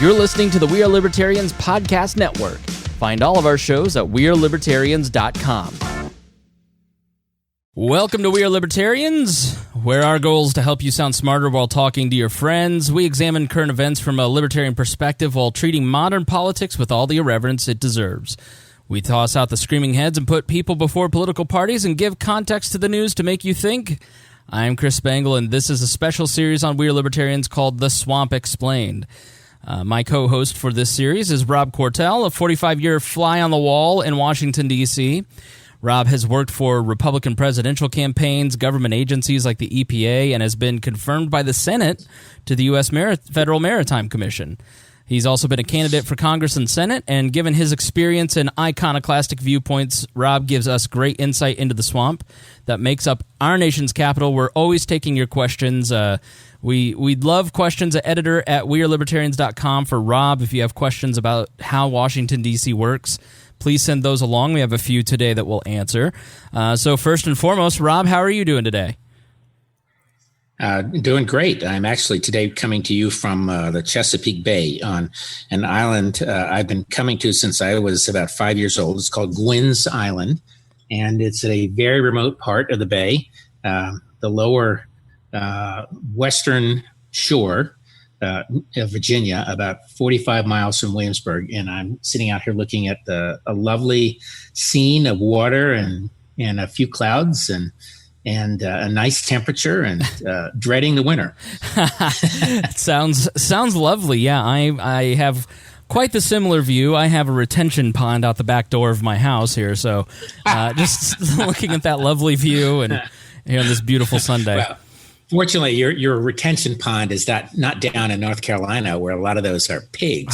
You're listening to the We Are Libertarians podcast network. Find all of our shows at wearelibertarians.com. Welcome to We Are Libertarians, where our goal is to help you sound smarter while talking to your friends. We examine current events from a libertarian perspective while treating modern politics with all the irreverence it deserves. We toss out the screaming heads and put people before political parties and give context to the news to make you think. I'm Chris Spangle, and this is a special series on We Are Libertarians called The Swamp Explained. My co-host for this series is Rob Quartel, a 45-year fly-on-the-wall in Washington, D.C. Rob has worked for Republican presidential campaigns, government agencies like the EPA, and has been confirmed by the Senate to the U.S. Federal Maritime Commission. He's also been a candidate for Congress and Senate, and given his experience and iconoclastic viewpoints, Rob gives us great insight into the swamp that makes up our nation's capital. We're always taking your questions. We'd love questions at editor@wearelibertarians.com for Rob. If you have questions about how Washington, D.C. works, please send those along. We have a few today that we'll answer. So first and foremost, Rob, how are you doing today? Doing great. I'm actually today coming to you from the Chesapeake Bay on an island I've been coming to since I was about 5 years old. It's called Gwynn's Island, and it's a very remote part of the bay, the lower western shore of Virginia, about 45 miles from Williamsburg. And I'm sitting out here looking at a lovely scene of water and a few clouds and a nice temperature and dreading the winter. Sounds lovely. Yeah, I have quite the similar view. I have a retention pond out the back door of my house here, so just looking at that lovely view and here on this beautiful Sunday. Well, fortunately, your retention pond is not down in North Carolina, where a lot of those are pig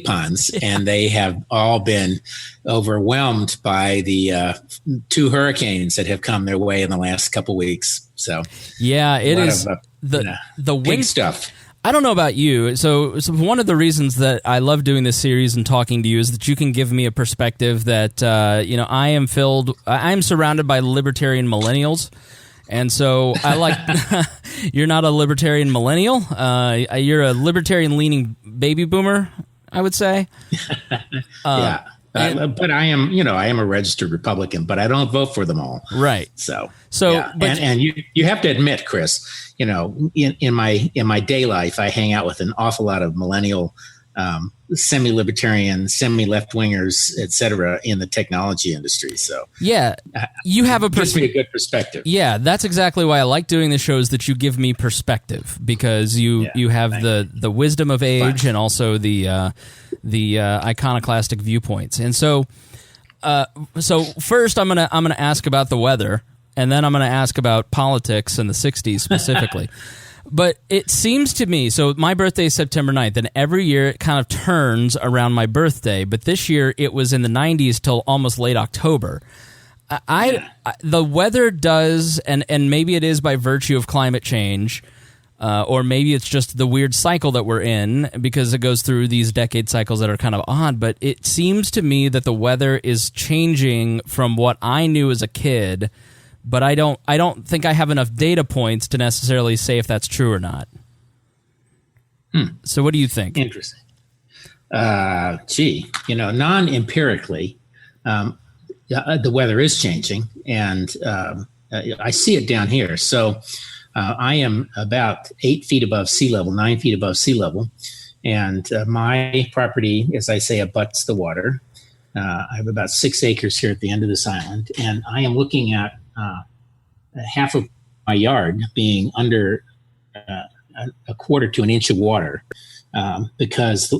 ponds, and they have all been overwhelmed by the two hurricanes that have come their way in the last couple weeks. So yeah, it is the wind stuff. I don't know about you. So one of the reasons that I love doing this series and talking to you is that you can give me a perspective that I am surrounded by libertarian millennials. And so I like you're not a libertarian millennial. You're a libertarian-leaning baby boomer, I would say. Yeah, but I am a registered Republican, but I don't vote for them all. Right. So yeah. And you have to admit, Chris, in my day life, I hang out with an awful lot of millennial, semi-libertarian, semi-left-wingers, et cetera, in the technology industry. So yeah, you have gives me a good perspective. Yeah, that's exactly why I like doing the shows, that you give me perspective, because you have the wisdom of age and also the iconoclastic viewpoints. And so first I'm gonna ask about the weather, and then I'm gonna ask about politics in the 60s specifically. But it seems to me, so my birthday is September 9th, and every year it kind of turns around my birthday. But this year it was in the 90s till almost late October. The weather does, and maybe it is by virtue of climate change, or maybe it's just the weird cycle that we're in, because it goes through these decade cycles that are kind of odd. But it seems to me that the weather is changing from what I knew as a kid. But I don't think I have enough data points to necessarily say if that's true or not. So what do you think? Interesting. Non-empirically, the weather is changing, and I see it down here. So I am about 8 feet above sea level, 9 feet above sea level, and my property, as I say, abuts the water. I have about 6 acres here at the end of this island, and I am looking at half of my yard being under a quarter to an inch of water because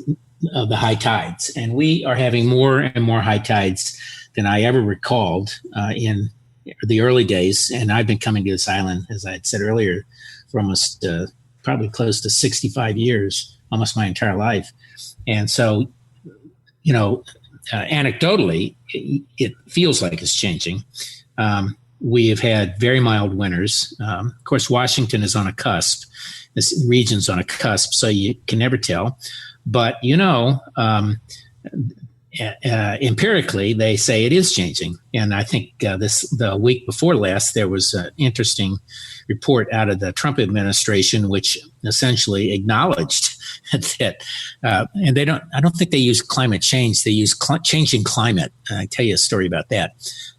of the high tides. And we are having more and more high tides than I ever recalled in the early days. And I've been coming to this island, as I had said earlier, for almost probably close to 65 years, almost my entire life. And so, anecdotally, it feels like it's changing. We have had very mild winters. Of course, Washington is on a cusp. This region's on a cusp, so you can never tell. But, empirically, they say it is changing. And I think the week before last, there was an interesting report out of the Trump administration, which essentially acknowledged that, and I don't think they use climate change. They use changing climate. I'll tell you a story about that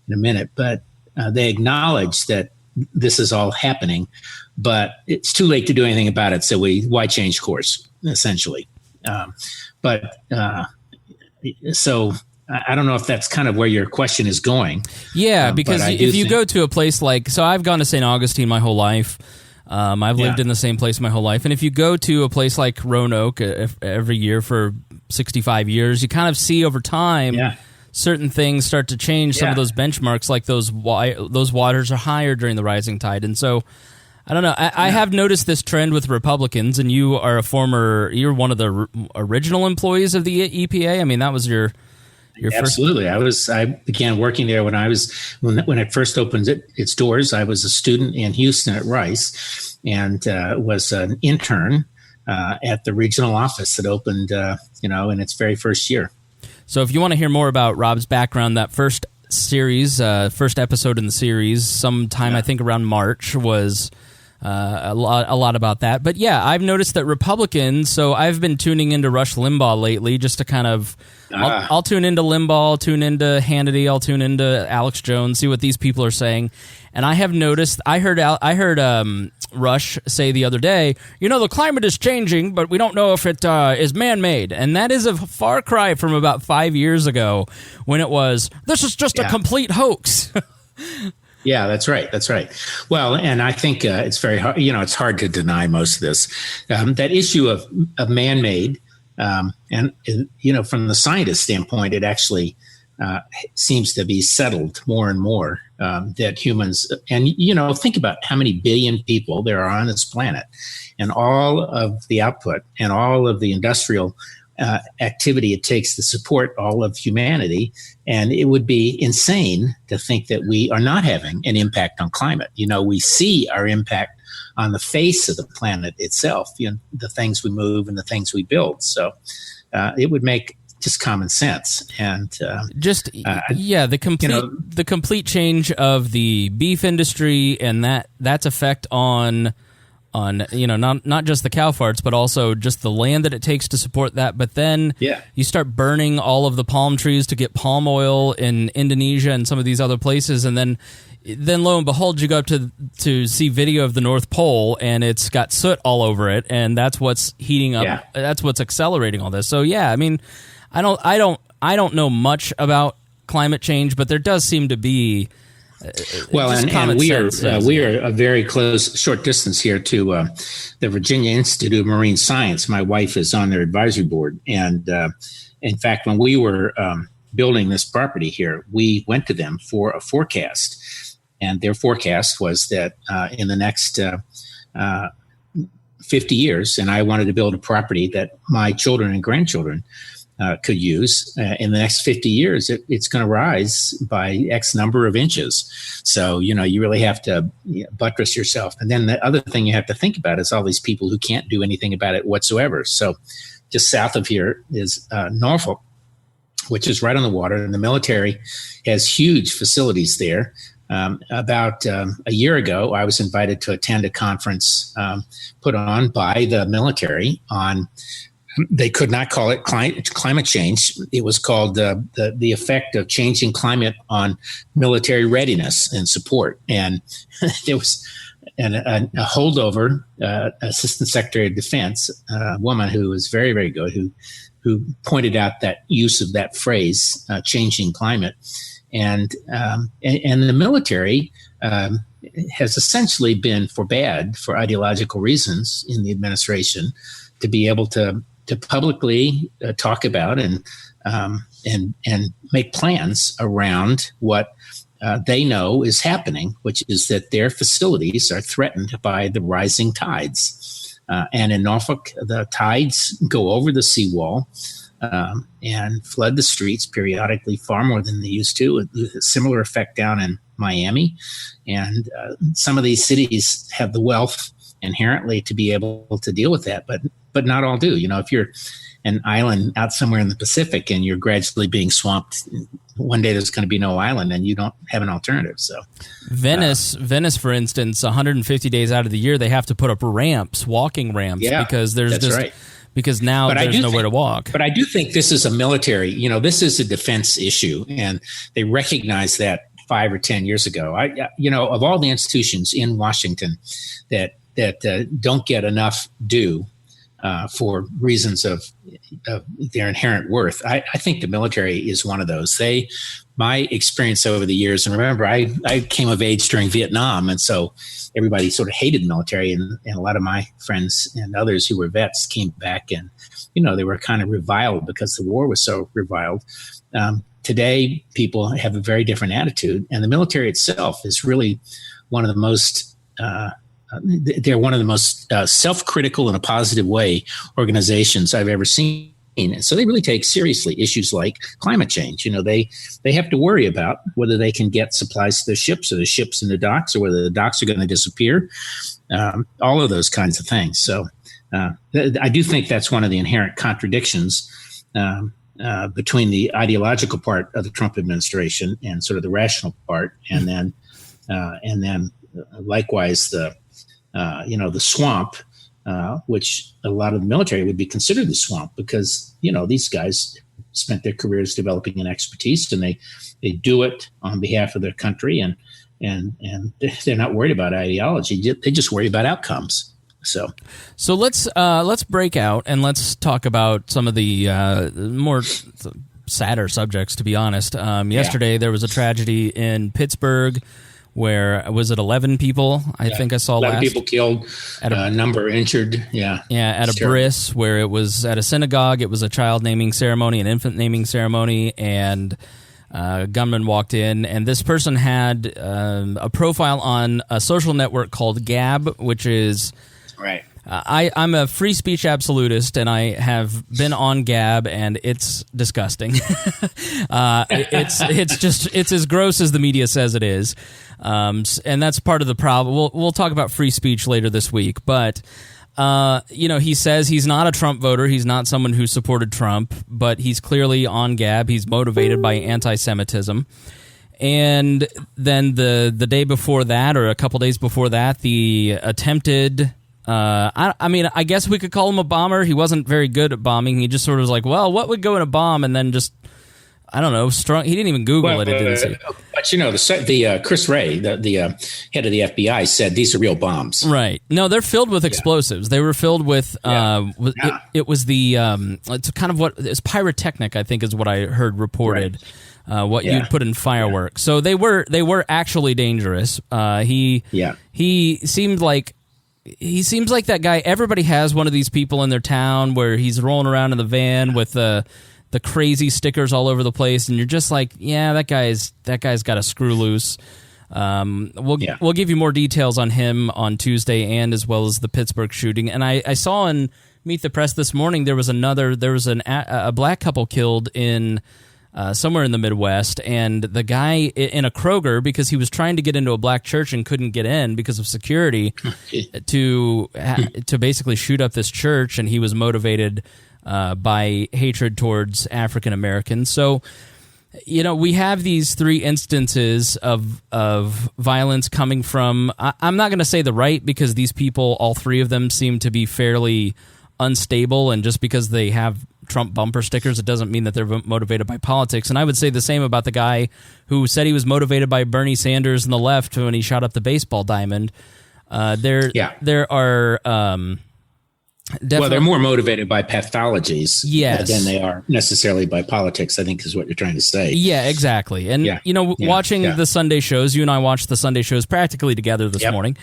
in a minute. But they acknowledge that this is all happening, but it's too late to do anything about it. So why change course, essentially? So I don't know if that's kind of where your question is going. Yeah, because if you go to a place like, so I've gone to St. Augustine my whole life. I've lived in the same place my whole life. And if you go to a place like Roanoke every year for 65 years, you kind of see over time certain things start to change. Some of those benchmarks, like those waters are higher during the rising tide. And so, I don't know. I have noticed this trend with Republicans, and you're one of the original employees of the EPA. I mean, that was your Absolutely. first. I began working there when it first opened its doors. I was a student in Houston at Rice, and was an intern at the regional office that opened, in its very first year. So, if you want to hear more about Rob's background, that first episode in the series, sometime I think around March, was a lot about that. But yeah, I've noticed that Republicans, so I've been tuning into Rush Limbaugh lately just to kind of, I'll tune into Limbaugh, I'll tune into Hannity, I'll tune into Alex Jones, see what these people are saying. And I have noticed, I heard Rush say the other day, the climate is changing, but we don't know if it is man-made. And that is a far cry from about 5 years ago when it was, this is just a complete hoax. Yeah, that's right. That's right. Well, and I think it's very hard, it's hard to deny most of this. That issue of man-made, and from the scientist standpoint, it actually seems to be settled more and more that humans, and, think about how many billion people there are on this planet, and all of the output and all of the industrial activity it takes to support all of humanity. And it would be insane to think that we are not having an impact on climate. We see our impact on the face of the planet itself, the things we move and the things we build. So it would make just common sense. And the complete change of the beef industry and that's effect on not just the cow farts, but also just the land that it takes to support that. But then you start burning all of the palm trees to get palm oil in Indonesia and some of these other places, and then lo and behold, you go up to see video of the North Pole, and it's got soot all over it, and that's what's heating up. Yeah. That's what's accelerating all this. So yeah, I mean, I don't know much about climate change, but there does seem to be. Well, and we are a very close, short distance here to the Virginia Institute of Marine Science. My wife is on their advisory board, and in fact, when we were building this property here, we went to them for a forecast, and their forecast was that in the next 50 years, and I wanted to build a property that my children and grandchildren could use in the next 50 years, it's going to rise by X number of inches. So, you really have to buttress yourself. And then the other thing you have to think about is all these people who can't do anything about it whatsoever. So just south of here is Norfolk, which is right on the water. And the military has huge facilities there. About a year ago, I was invited to attend a conference put on by the military on. They could not call it climate change. It was called the effect of changing climate on military readiness and support. And there was a holdover Assistant Secretary of Defense, a woman who was very, very good, who pointed out that use of that phrase, changing climate. And the military has essentially been forbade for ideological reasons in the administration to be able to publicly talk about and make plans around what they know is happening, which is that their facilities are threatened by the rising tides. And in Norfolk, the tides go over the seawall and flood the streets periodically, far more than they used to. A similar effect down in Miami. And some of these cities have the wealth inherently to be able to deal with that, but not all do. If you're an island out somewhere in the Pacific, and you're gradually being swamped. One day there's going to be no island, and you don't have an alternative. So, Venice, for instance, 150 days out of the year, they have to put up walking ramps, because there's just right. Because now there's nowhere to walk. But I do think this is a military. This is a defense issue, and they recognize that 5 or 10 years ago. Of all the institutions in Washington that don't get enough due for reasons of their inherent worth, I think the military is one of those. My experience over the years, and remember, I came of age during Vietnam, and so everybody sort of hated the military, and a lot of my friends and others who were vets came back, and they were kind of reviled because the war was so reviled. Today, people have a very different attitude, and the military itself is really one of the most they're one of the most self-critical in a positive way organizations I've ever seen. And so they really take seriously issues like climate change. They have to worry about whether they can get supplies to their ships, or the ships in the docks, or whether the docks are going to disappear. All of those kinds of things. So I do think that's one of the inherent contradictions between the ideological part of the Trump administration and sort of the rational part, and then likewise the swamp. Which a lot of the military would be considered the swamp, because, these guys spent their careers developing an expertise, and they do it on behalf of their country, and they're not worried about ideology. They just worry about outcomes. So let's break out and let's talk about some of the more sadder subjects, to be honest. Yesterday there was a tragedy in Pittsburgh, where was it 11 people? I think I saw 11 people killed, a number injured. Yeah, at a bris, where it was at a synagogue. It was a child naming ceremony, an infant naming ceremony, and a gunman walked in, and this person had a profile on a social network called Gab, which is right. I'm a free speech absolutist, and I have been on Gab, and it's disgusting. It's as gross as the media says it is, and that's part of the problem. We'll talk about free speech later this week, but he says he's not a Trump voter. He's not someone who supported Trump, but he's clearly on Gab. He's motivated by anti-Semitism. And then the day before that, or a couple days before that, the attempted... I guess we could call him a bomber. He wasn't very good at bombing. He just sort of was like, well, what would go in a bomb? And then just, I don't know, he didn't even Google it. It didn't say. But the Chris Wray, the head of the FBI, said these are real bombs. Right. No, they're filled with explosives. They were filled with, it was it's kind of it's pyrotechnic, I think is what I heard reported. Right. You'd put in fireworks. So they were actually dangerous. He seemed like that guy. Everybody has one of these people in their town where he's rolling around in the van with the crazy stickers all over the place, and you're just like, yeah, that guy's got a screw loose. We'll give you more details on him on Tuesday, and as well as the Pittsburgh shooting. And I saw in Meet the Press this morning there was a black couple killed in somewhere in the Midwest, and the guy in a Kroger, because he was trying to get into a black church and couldn't get in because of security, to basically shoot up this church, and he was motivated by hatred towards African Americans. So, we have these three instances of violence coming from, I'm not going to say the right, because these people, all three of them, seem to be fairly unstable, and just because they have Trump bumper stickers, it doesn't mean that they're motivated by politics. And I would say the same about the guy who said he was motivated by Bernie Sanders and the left when he shot up the baseball diamond. There are they're more motivated by pathologies than they are necessarily by politics, I think is what you're trying to say. Yeah, exactly. And watching the Sunday shows, you and I watched the Sunday shows practically together this morning.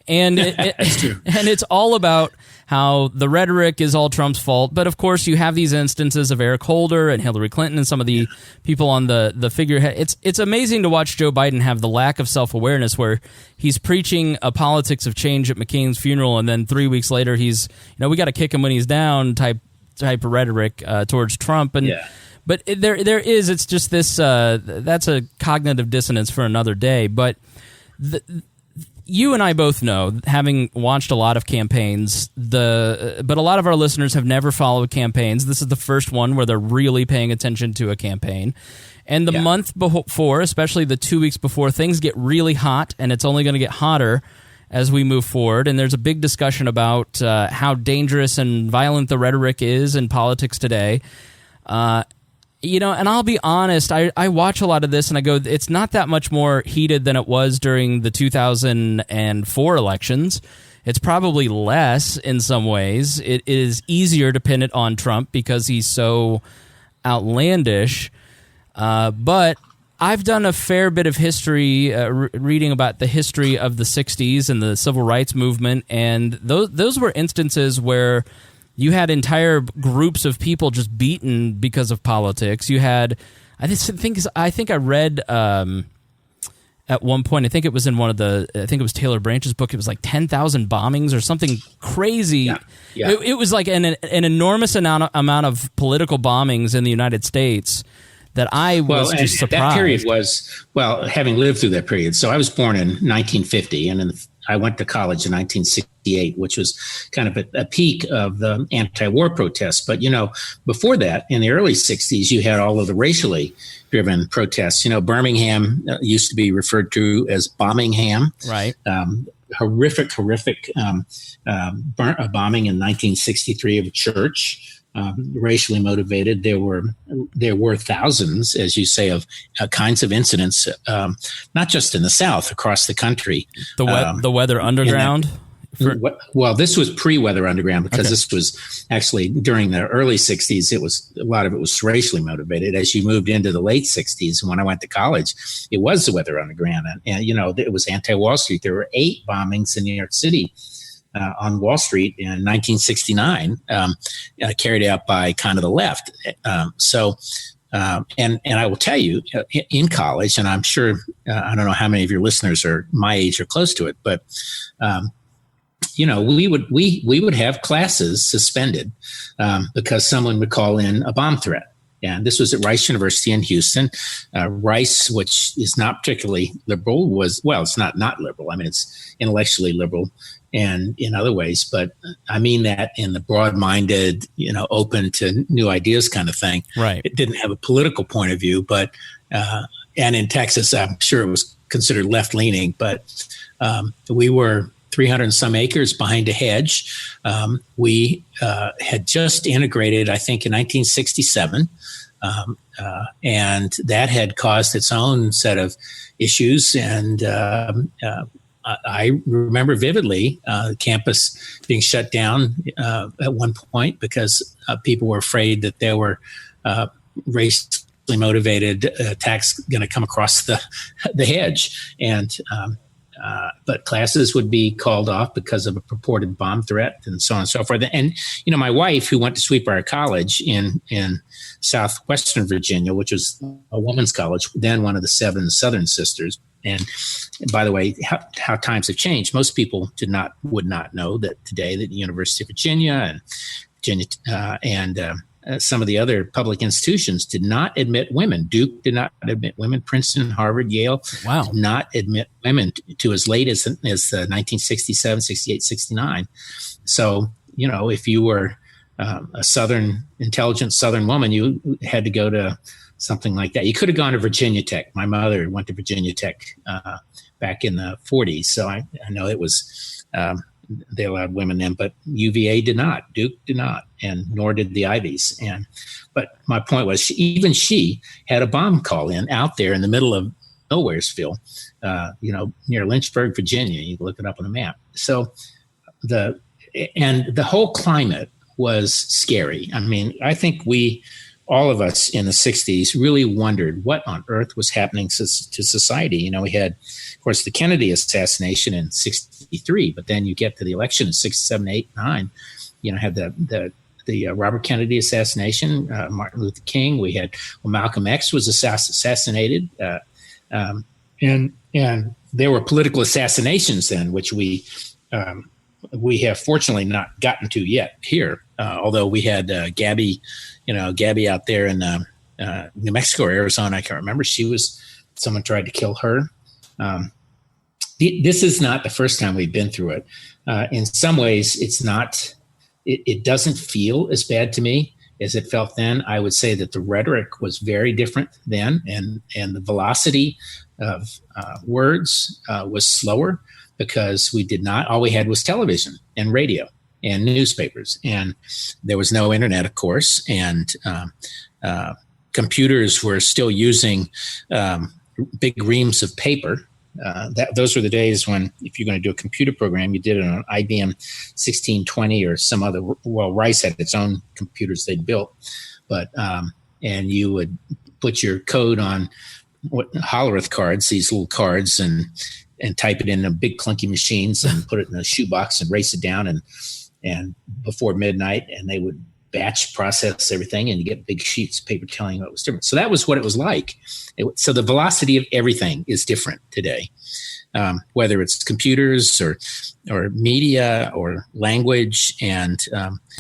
And That's true. And it's all about how the rhetoric is all Trump's fault. But, of course, you have these instances of Eric Holder and Hillary Clinton and some of the people on the figurehead. It's amazing to watch Joe Biden have the lack of self-awareness, where he's preaching a politics of change at McCain's funeral, and then 3 weeks later he's, we got to kick him when he's down type of rhetoric towards Trump. And But there is, it's just this, that's a cognitive dissonance for another day. But you and I both know, having watched a lot of campaigns, but a lot of our listeners have never followed campaigns. This is the first one where they're really paying attention to a campaign. And the month before, especially the 2 weeks before, things get really hot, and it's only going to get hotter as we move forward. And there's a big discussion about how dangerous and violent the rhetoric is in politics today. And I'll be honest, I watch a lot of this and I go, it's not that much more heated than it was during the 2004 elections. It's probably less in some ways. It is easier to pin it on Trump because he's so outlandish. But I've done a fair bit of history, reading about the history of the 60s and the civil rights movement, and those were instances where you had entire groups of people just beaten because of politics. You had, I think I read at one point, I think it was in I think it was Taylor Branch's book, it was like 10,000 bombings or something crazy. Yeah. It was like an enormous amount of political bombings in the United States that I was just surprised. That period was, having lived through that period. So I was born in 1950, and I went to college in 1968, which was kind of a peak of the anti-war protests. But, before that, in the early 60s, you had all of the racially driven protests. Birmingham used to be referred to as Bommingham. Right. Horrific bombing in 1963 of a church. Racially motivated. There were thousands, as you say, of kinds of incidents, not just in the South, across the country. The Weather Underground? This was pre-Weather Underground, because this was actually during the early 60s. A lot of it was racially motivated. As you moved into the late 60s, when I went to college, it was the Weather Underground. And it was anti-Wall Street. There were 8 bombings in New York City on Wall Street in 1969, carried out by kind of the left. And I will tell you, in college, and I'm sure, I don't know how many of your listeners are my age or close to it, but we would have classes suspended because someone would call in a bomb threat. And this was at Rice University in Houston. Rice, which is not particularly liberal, it's not liberal. I mean, it's intellectually liberal and in other ways, but I mean that in the broad-minded, open to new ideas kind of thing. Right. It didn't have a political point of view, but and in Texas, I'm sure it was considered left-leaning, but we were 300 and some acres behind a hedge. We had just integrated, I think, in 1967, and that had caused its own set of issues. And I remember vividly the campus being shut down at one point because people were afraid that there were racially motivated attacks going to come across the hedge. And but classes would be called off because of a purported bomb threat and so on and so forth. And, my wife, who went to Sweetbriar College in southwestern Virginia, which was a woman's college, then one of the 7 Southern Sisters. And by the way, how times have changed. Most people would not know that today that the University of Virginia and some of the other public institutions did not admit women. Duke did not admit women. Princeton, Harvard, Yale did not admit women to as late as 1967, 68, 69. So, if you were a intelligent Southern woman, you had to go to something like that. You could have gone to Virginia Tech. My mother went to Virginia Tech back in the 40s. So I know it was, they allowed women in, but UVA did not, Duke did not, and nor did the Ivies. But my point was, she had a bomb call in out there in the middle of Nowheresville, near Lynchburg, Virginia. You can look it up on a map. So the whole climate was scary. I mean, I think all of us in the 60s really wondered what on earth was happening to society. We had, of course, the Kennedy assassination in 63, but then you get to the election in 67, 8, 9, had the Robert Kennedy assassination, Martin Luther King. We had, Malcolm X was assassinated. And there were political assassinations then, which we have fortunately not gotten to yet here. Although we had Gabby out there in New Mexico or Arizona, I can't remember. Someone tried to kill her. This is not the first time we've been through it. In some ways, it's not. It doesn't feel as bad to me as it felt then. I would say that the rhetoric was very different then, and the velocity of words was slower because we did not. All we had was television and radio and newspapers, and there was no internet, of course, and computers were still using big reams of paper. Those were the days when, if you're going to do a computer program, you did it on IBM 1620 or some other. Well, Rice had its own computers they'd built, but and you would put your code on Hollerith cards, these little cards, and type it in a big clunky machines and put it in a shoebox and race it down and before midnight, and they would batch process everything, and you get big sheets of paper telling you what was different. So that was what it was like. So the velocity of everything is different today, whether it's computers or media or language. And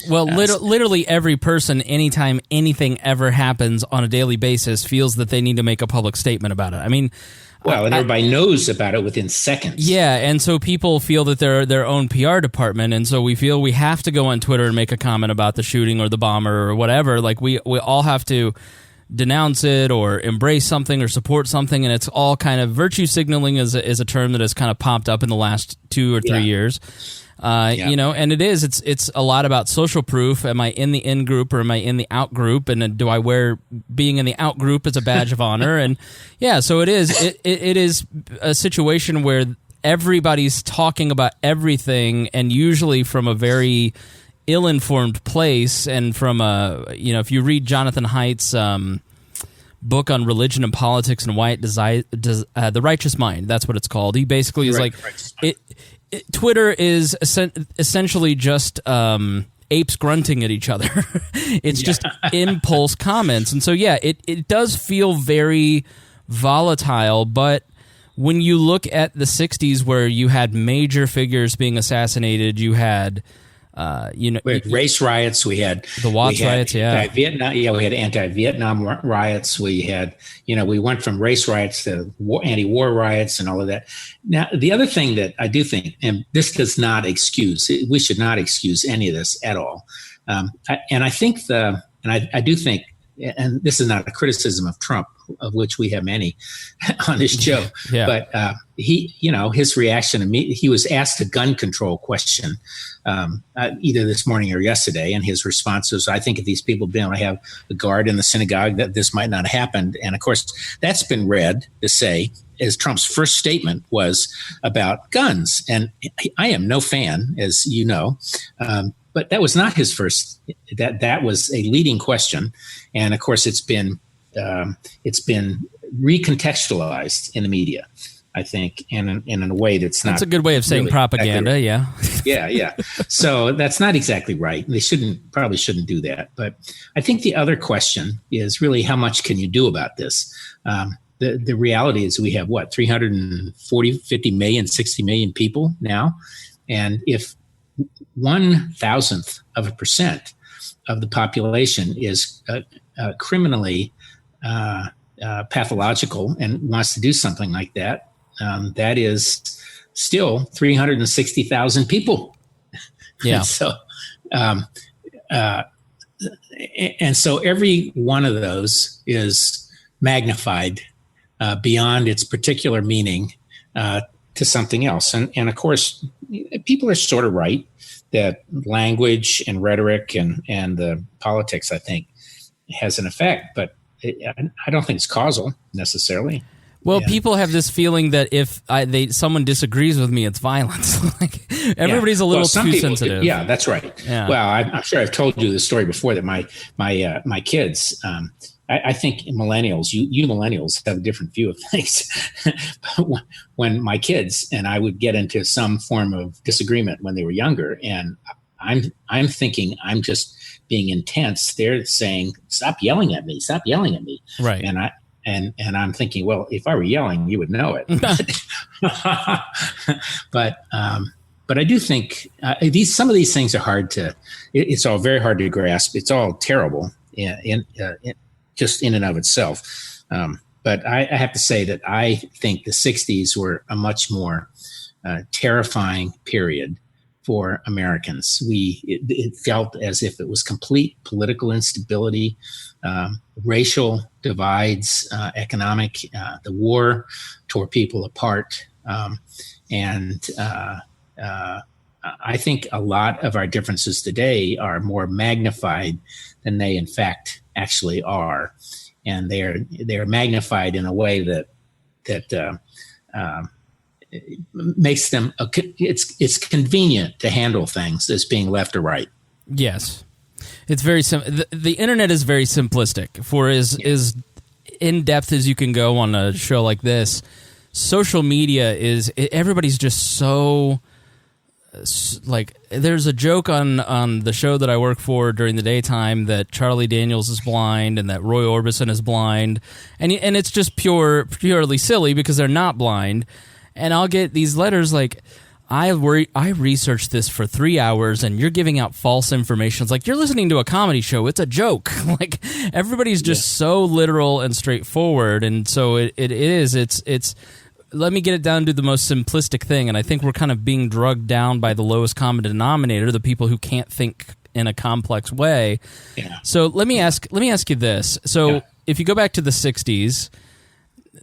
literally every person, anytime anything ever happens on a daily basis, feels that they need to make a public statement about it. I mean, and everybody knows about it within seconds. Yeah, and so people feel that they're their own PR department, and so we feel we have to go on Twitter and make a comment about the shooting or the bomber or whatever. Like we all have to denounce it or embrace something or support something, and it's all kind of virtue signaling is a term that has kind of popped up in the last 2 or 3 years. And it's a lot about social proof. Am I in the in group or am I in the out group? And do I wear being in the out group as a badge of honor? And so it is. It is a situation where everybody's talking about everything, and usually from a very ill-informed place. And from if you read Jonathan Haidt's book on religion and politics and why it The Righteous Mind, that's what it's called. He basically is Twitter is essentially just apes grunting at each other. It's just impulse comments. And so, it does feel very volatile. But when you look at the 60s where you had major figures being assassinated, you had... we had race riots. We had the Watts riots. Vietnam. Yeah, we had anti-Vietnam riots. We had, we went from race riots to anti-war riots and all of that. Now, the other thing that I do think, and this does not excuse, we should not excuse any of this at all. I do think, and this is not a criticism of Trump, of which we have many on this show, but his reaction to me, he was asked a gun control question either this morning or yesterday, and his response was, I think if these people had been able to have a guard in the synagogue, that this might not have happened. And of course, that's been read to say, as Trump's first statement was about guns. And I am no fan, as you know, but that was not his first, that was a leading question. And of course, it's been recontextualized in the media, I think, and in a way that's not. That's a good way of saying really propaganda, accurate. Yeah. So that's not exactly right. They probably shouldn't do that. But I think the other question is really, how much can you do about this? The reality is we have 340, 50 million, 60 million people now. And if 0.001% of the population is criminally pathological and wants to do something like that, that is still 360,000 people. Yeah. And so every one of those is magnified beyond its particular meaning to something else. And of course, people are sort of right that language and rhetoric and the politics, I think, has an effect, but I don't think it's causal necessarily. Well, people have this feeling that if someone disagrees with me, it's violence. Everybody's a little too sensitive. Yeah, that's right. Yeah. Well, I'm sure I've told you the story before that my kids. I think millennials, you millennials have a different view of things. But when my kids and I would get into some form of disagreement when they were younger, and I'm thinking I'm just being intense, they're saying, "Stop yelling at me! Stop yelling at me!" Right. And I'm thinking, well, if I were yelling, you would know it. But I do think some of these things are hard to. It's all very hard to grasp. It's all terrible just in and of itself. But But I have to say that I think the 60s were a much more terrifying period for Americans. It felt as if it was complete political instability, racial divides, economic. The war tore people apart, and I think a lot of our differences today are more magnified than they, in fact, actually are, and they're magnified in a way that makes them it's convenient to handle things as being left or right. Yes, it's very the internet is very simplistic. For as in depth as you can go on a show like this, social media everybody's just so. Like, there's a joke on the show that I work for during the daytime that Charlie Daniels is blind and that Roy Orbison is blind, and it's just purely silly because they're not blind. And I'll get these letters like, I researched this for 3 hours and you're giving out false information. It's like, you're listening to a comedy show. It's a joke. Like, everybody's just so literal and straightforward. And so it's let me get it down to the most simplistic thing. And I think we're kind of being drugged down by the lowest common denominator, the people who can't think in a complex way. Yeah. So let me ask you this. So if you go back to the 60s,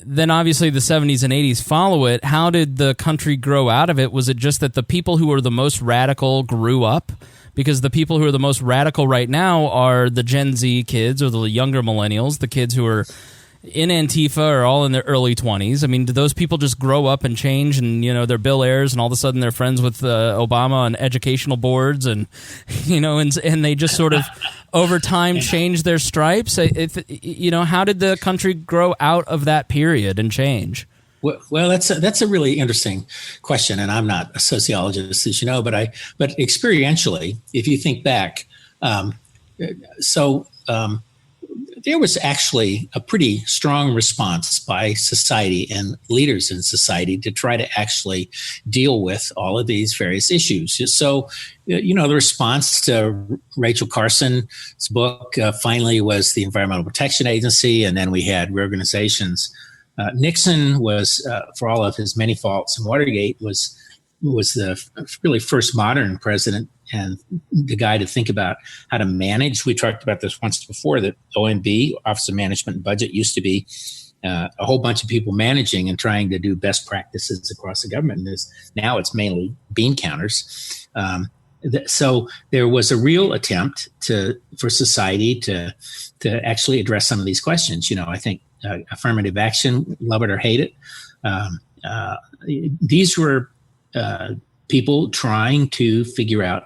then obviously the 70s and 80s follow it. How did the country grow out of it? Was it just that the people who were the most radical grew up? Because the people who are the most radical right now are the Gen Z kids or the younger millennials, the kids who are in Antifa are all in their early 20s. I mean, do those people just grow up and change and, they're Bill Ayers and all of a sudden they're friends with Obama on educational boards and, and they just sort of over time change their stripes? How did the country grow out of that period and change? Well, that's a really interesting question. And I'm not a sociologist, as you know, but experientially, if you think back, there was actually a pretty strong response by society and leaders in society to try to actually deal with all of these various issues. So, the response to Rachel Carson's book finally was the Environmental Protection Agency, and then we had reorganizations. Nixon was, for all of his many faults, and Watergate was the really first modern president and the guy to think about how to manage. We talked about this once before, that OMB, Office of Management and Budget, used to be a whole bunch of people managing and trying to do best practices across the government. And now it's mainly bean counters. So there was a real attempt for society to actually address some of these questions. I think affirmative action, love it or hate it. These were people trying to figure out,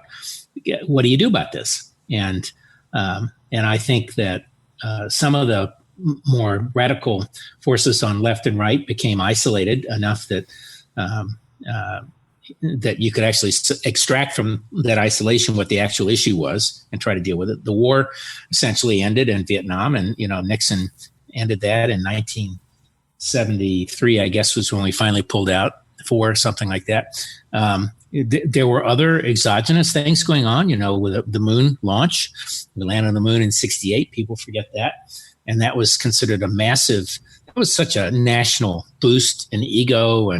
what do you do about this? And I think that some of the more radical forces on left and right became isolated enough that that you could actually extract from that isolation what the actual issue was and try to deal with it. The war essentially ended in Vietnam, and Nixon ended that in 1973, I guess, was when we finally pulled out for something like that. There were other exogenous things going on, with the moon launch. We landed on the moon in 1968. People forget that. And that was considered that was such a national boost in ego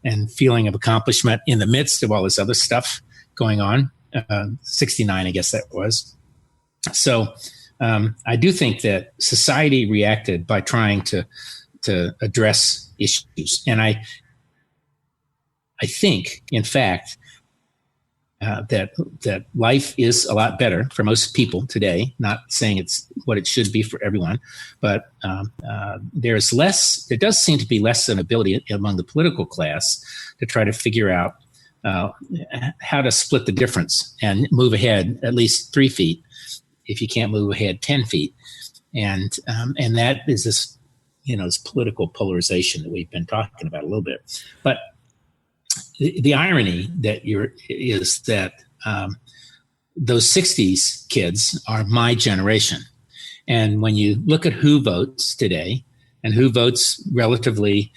and feeling of accomplishment in the midst of all this other stuff going on. 1969, I guess that was. So I do think that society reacted by trying to address issues. And I think, in fact, that life is a lot better for most people today. Not saying it's what it should be for everyone, but there does seem to be less an ability among the political class to try to figure out how to split the difference and move ahead at least 3 feet if you can't move ahead 10 feet. And that is this, this political polarization that we've been talking about a little bit. But the irony is that those 60s kids are my generation. And when you look at who votes today and who votes relatively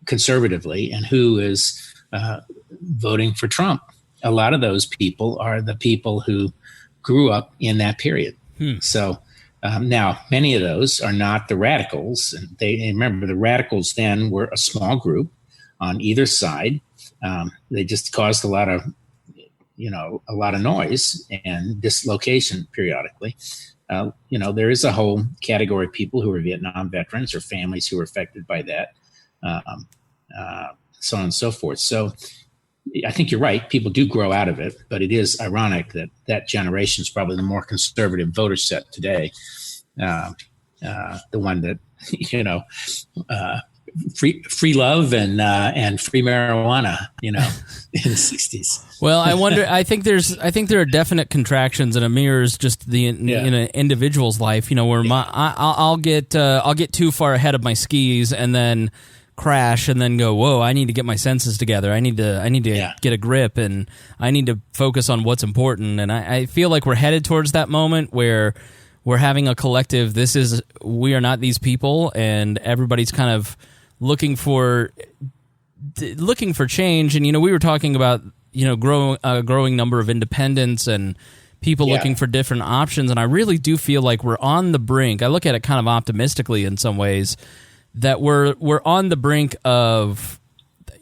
conservatively and who is voting for Trump, a lot of those people are the people who grew up in that period. So Now, many of those are not the radicals. And remember, the radicals then were a small group on either side. They just caused a lot of noise and dislocation periodically. There is a whole category of people who are Vietnam veterans or families who were affected by that, so on and so forth. So I think you're right. People do grow out of it, but it is ironic that that generation is probably the more conservative voter set today. The one that, free love and free marijuana, in the 60s. Well, I wonder. I think there are definite contractions, and it mirrors just in an individual's life. Where I'll get too far ahead of my skis and then crash and then go, whoa, I need to get my senses together. I need to get a grip, and I need to focus on what's important. And I feel like we're headed towards that moment where we're having a collective. We are not these people, and everybody's kind of looking for change. And we were talking about growing number of independents and people looking for different options. And I really do feel like we're on the brink. I look at it kind of optimistically in some ways, that we're on the brink of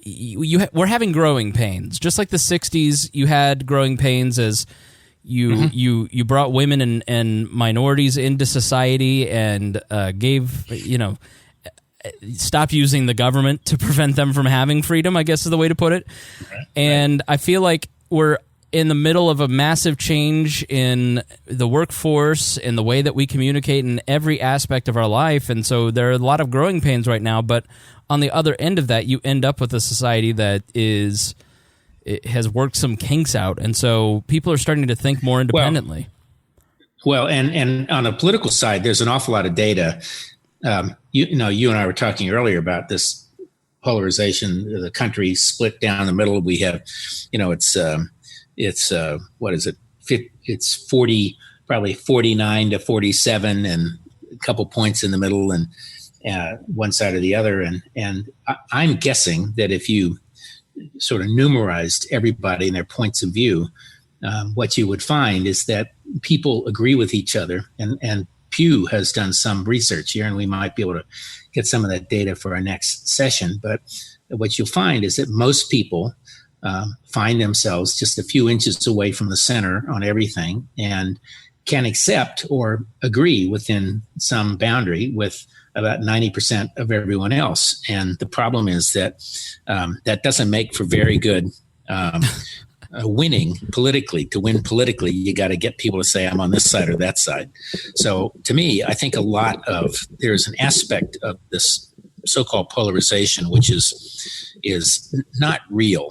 we're having growing pains. Just like the 60s, you had growing pains as you brought women and minorities into society and stop using the government to prevent them from having freedom, I guess is the way to put it. Right. And I feel like we're in the middle of a massive change in the workforce, in the way that we communicate, in every aspect of our life. And so there are a lot of growing pains right now, but on the other end of that, you end up with a society that has worked some kinks out. And so people are starting to think more independently. Well, and on the political side, there's an awful lot of data. You and I were talking earlier about this polarization, the country split down the middle. We have, it's what is it? It's 40, probably 49 to 47, and a couple points in the middle, and one side or the other. And I'm guessing that if you sort of numerized everybody and their points of view, what you would find is that people agree with each other. And Pew has done some research here, and we might be able to get some of that data for our next session. But what you'll find is that most people find themselves just a few inches away from the center on everything and can accept or agree within some boundary with about 90% of everyone else. And the problem is that that doesn't make for very good winning politically. To win politically, you got to get people to say, I'm on this side or that side. So to me, I think there's an aspect of this so-called polarization which is not real.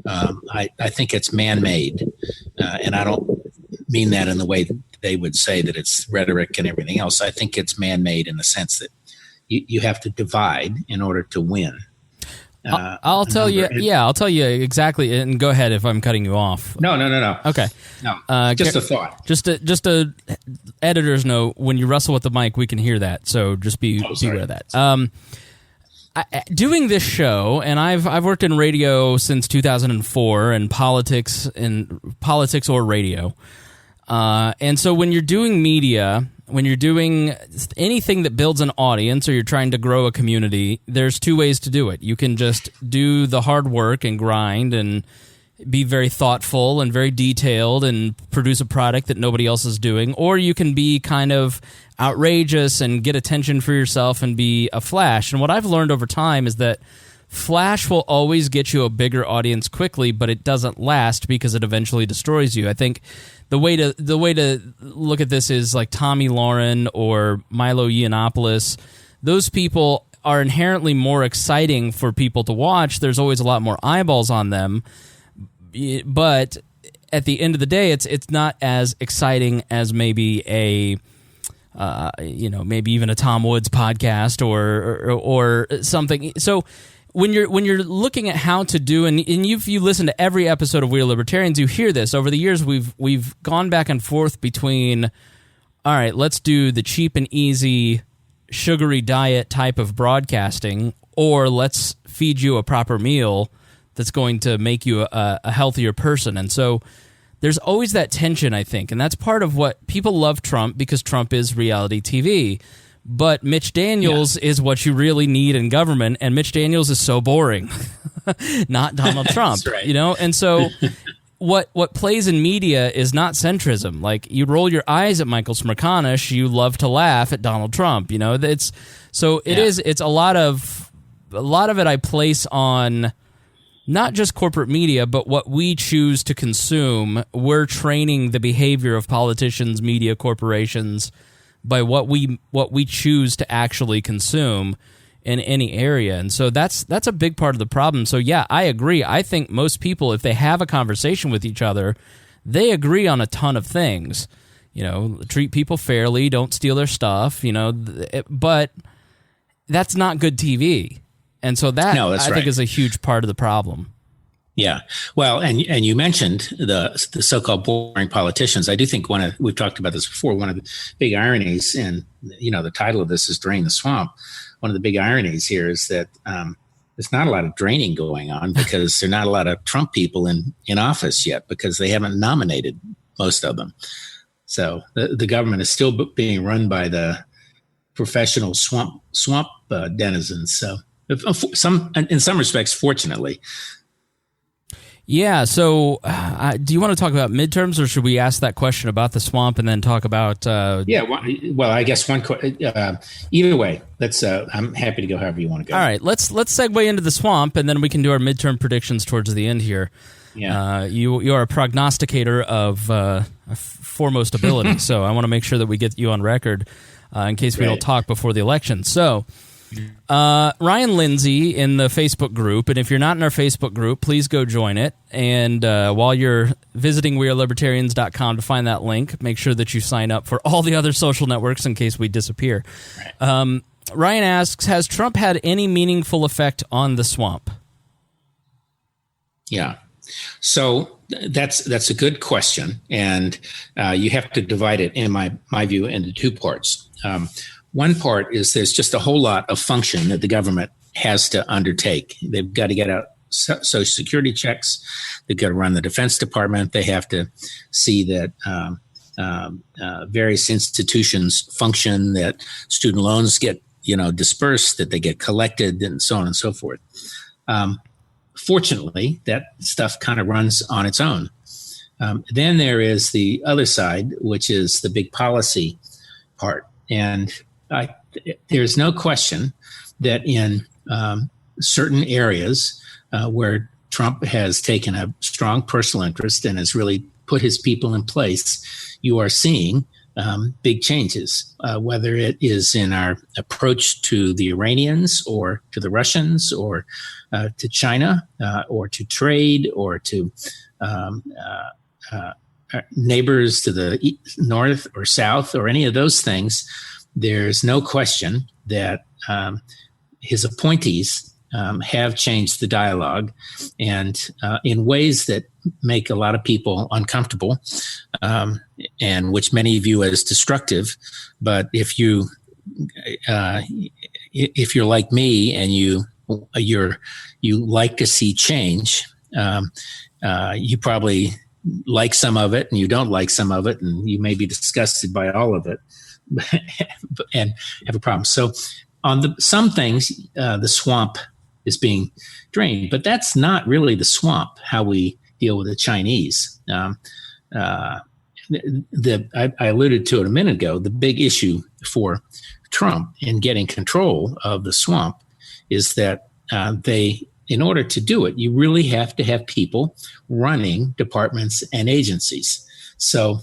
I think it's man-made, and I don't mean that in the way that they would say that it's rhetoric and everything else. I think it's man-made in the sense that you have to divide in order to win. I'll tell you exactly. And go ahead if I'm cutting you off. No. Okay. No. Just a thought. Just a editor's note. When you wrestle with the mic, we can hear that. So just be aware of that. Doing this show, and I've worked in radio since 2004, and politics or radio. And so when you're doing media, when you're doing anything that builds an audience or you're trying to grow a community, there's two ways to do it. You can just do the hard work and grind and be very thoughtful and very detailed and produce a product that nobody else is doing, or you can be kind of outrageous and get attention for yourself and be a flash. And what I've learned over time is that flash will always get you a bigger audience quickly, but it doesn't last because it eventually destroys you. I think the way to look at this is like Tommy Lauren or Milo Yiannopoulos. Those people are inherently more exciting for people to watch. There's always a lot more eyeballs on them, but at the end of the day, it's not as exciting as maybe maybe even a Tom Woods podcast or something. So when you're looking at how to do, and if you listen to every episode of We Are Libertarians, you hear this. Over the years, we've gone back and forth between, all right, let's do the cheap and easy, sugary diet type of broadcasting, or let's feed you a proper meal that's going to make you a healthier person. And so there's always that tension, I think, and that's part of what people love Trump, because Trump is reality TV. But Mitch Daniels is what you really need in government, and Mitch Daniels is so boring. Not Donald Trump, right. And so what plays in media is not centrism. Like, you roll your eyes at Michael Smerconish, you love to laugh at Donald Trump. It's a lot of it I place on not just corporate media, but what we choose to consume. We're training the behavior of politicians, media corporations, by what we choose to actually consume in any area. And so that's a big part of the problem. So yeah, I agree. I think most people, if they have a conversation with each other, they agree on a ton of things. Treat people fairly, don't steal their stuff, but that's not good TV. And so that, I think, is a huge part of the problem. Yeah. Well, and you mentioned the so-called boring politicians. I do think we've talked about this before, one of the big ironies, and the title of this is Drain the Swamp. One of the big ironies here is that there's not a lot of draining going on, because there are not a lot of Trump people in office yet, because they haven't nominated most of them. So the government is still being run by the professional swamp denizens. So in some respects, fortunately. Yeah, so do you want to talk about midterms, or should we ask that question about the swamp and then talk about... well, I guess either way, I'm happy to go however you want to go. All right, let's segue into the swamp, and then we can do our midterm predictions towards the end here. Yeah. You are a prognosticator of foremost ability, so I want to make sure that we get you on record in case we don't talk before the election. So... Ryan Lindsay in the Facebook group, and if you're not in our Facebook group, please go join it. And while you're visiting wearelibertarians.com to find that link, make sure that you sign up for all the other social networks in case we disappear. Right. Ryan asks, has Trump had any meaningful effect on the swamp? Yeah. So that's a good question, and you have to divide it, in my view, into two parts. One part is there's just a whole lot of function that the government has to undertake. They've got to get out Social Security checks. They've got to run the Defense Department. They have to see that various institutions function, that student loans get dispersed, that they get collected, and so on and so forth. Fortunately, that stuff kind of runs on its own. Then there is the other side, which is the big policy part. And there's no question that in certain areas where Trump has taken a strong personal interest and has really put his people in place, you are seeing big changes, whether it is in our approach to the Iranians or to the Russians or to China or to trade or to neighbors to the north or south or any of those things. There's no question that his appointees have changed the dialogue, and in ways that make a lot of people uncomfortable, and which many view as destructive. But if you're like me and you like to see change, you probably like some of it and you don't like some of it, and you may be disgusted by all of it and have a problem. So on some things, the swamp is being drained, but that's not really the swamp, how we deal with the Chinese. I alluded to it a minute ago. The big issue for Trump in getting control of the swamp is that in order to do it, you really have to have people running departments and agencies. So,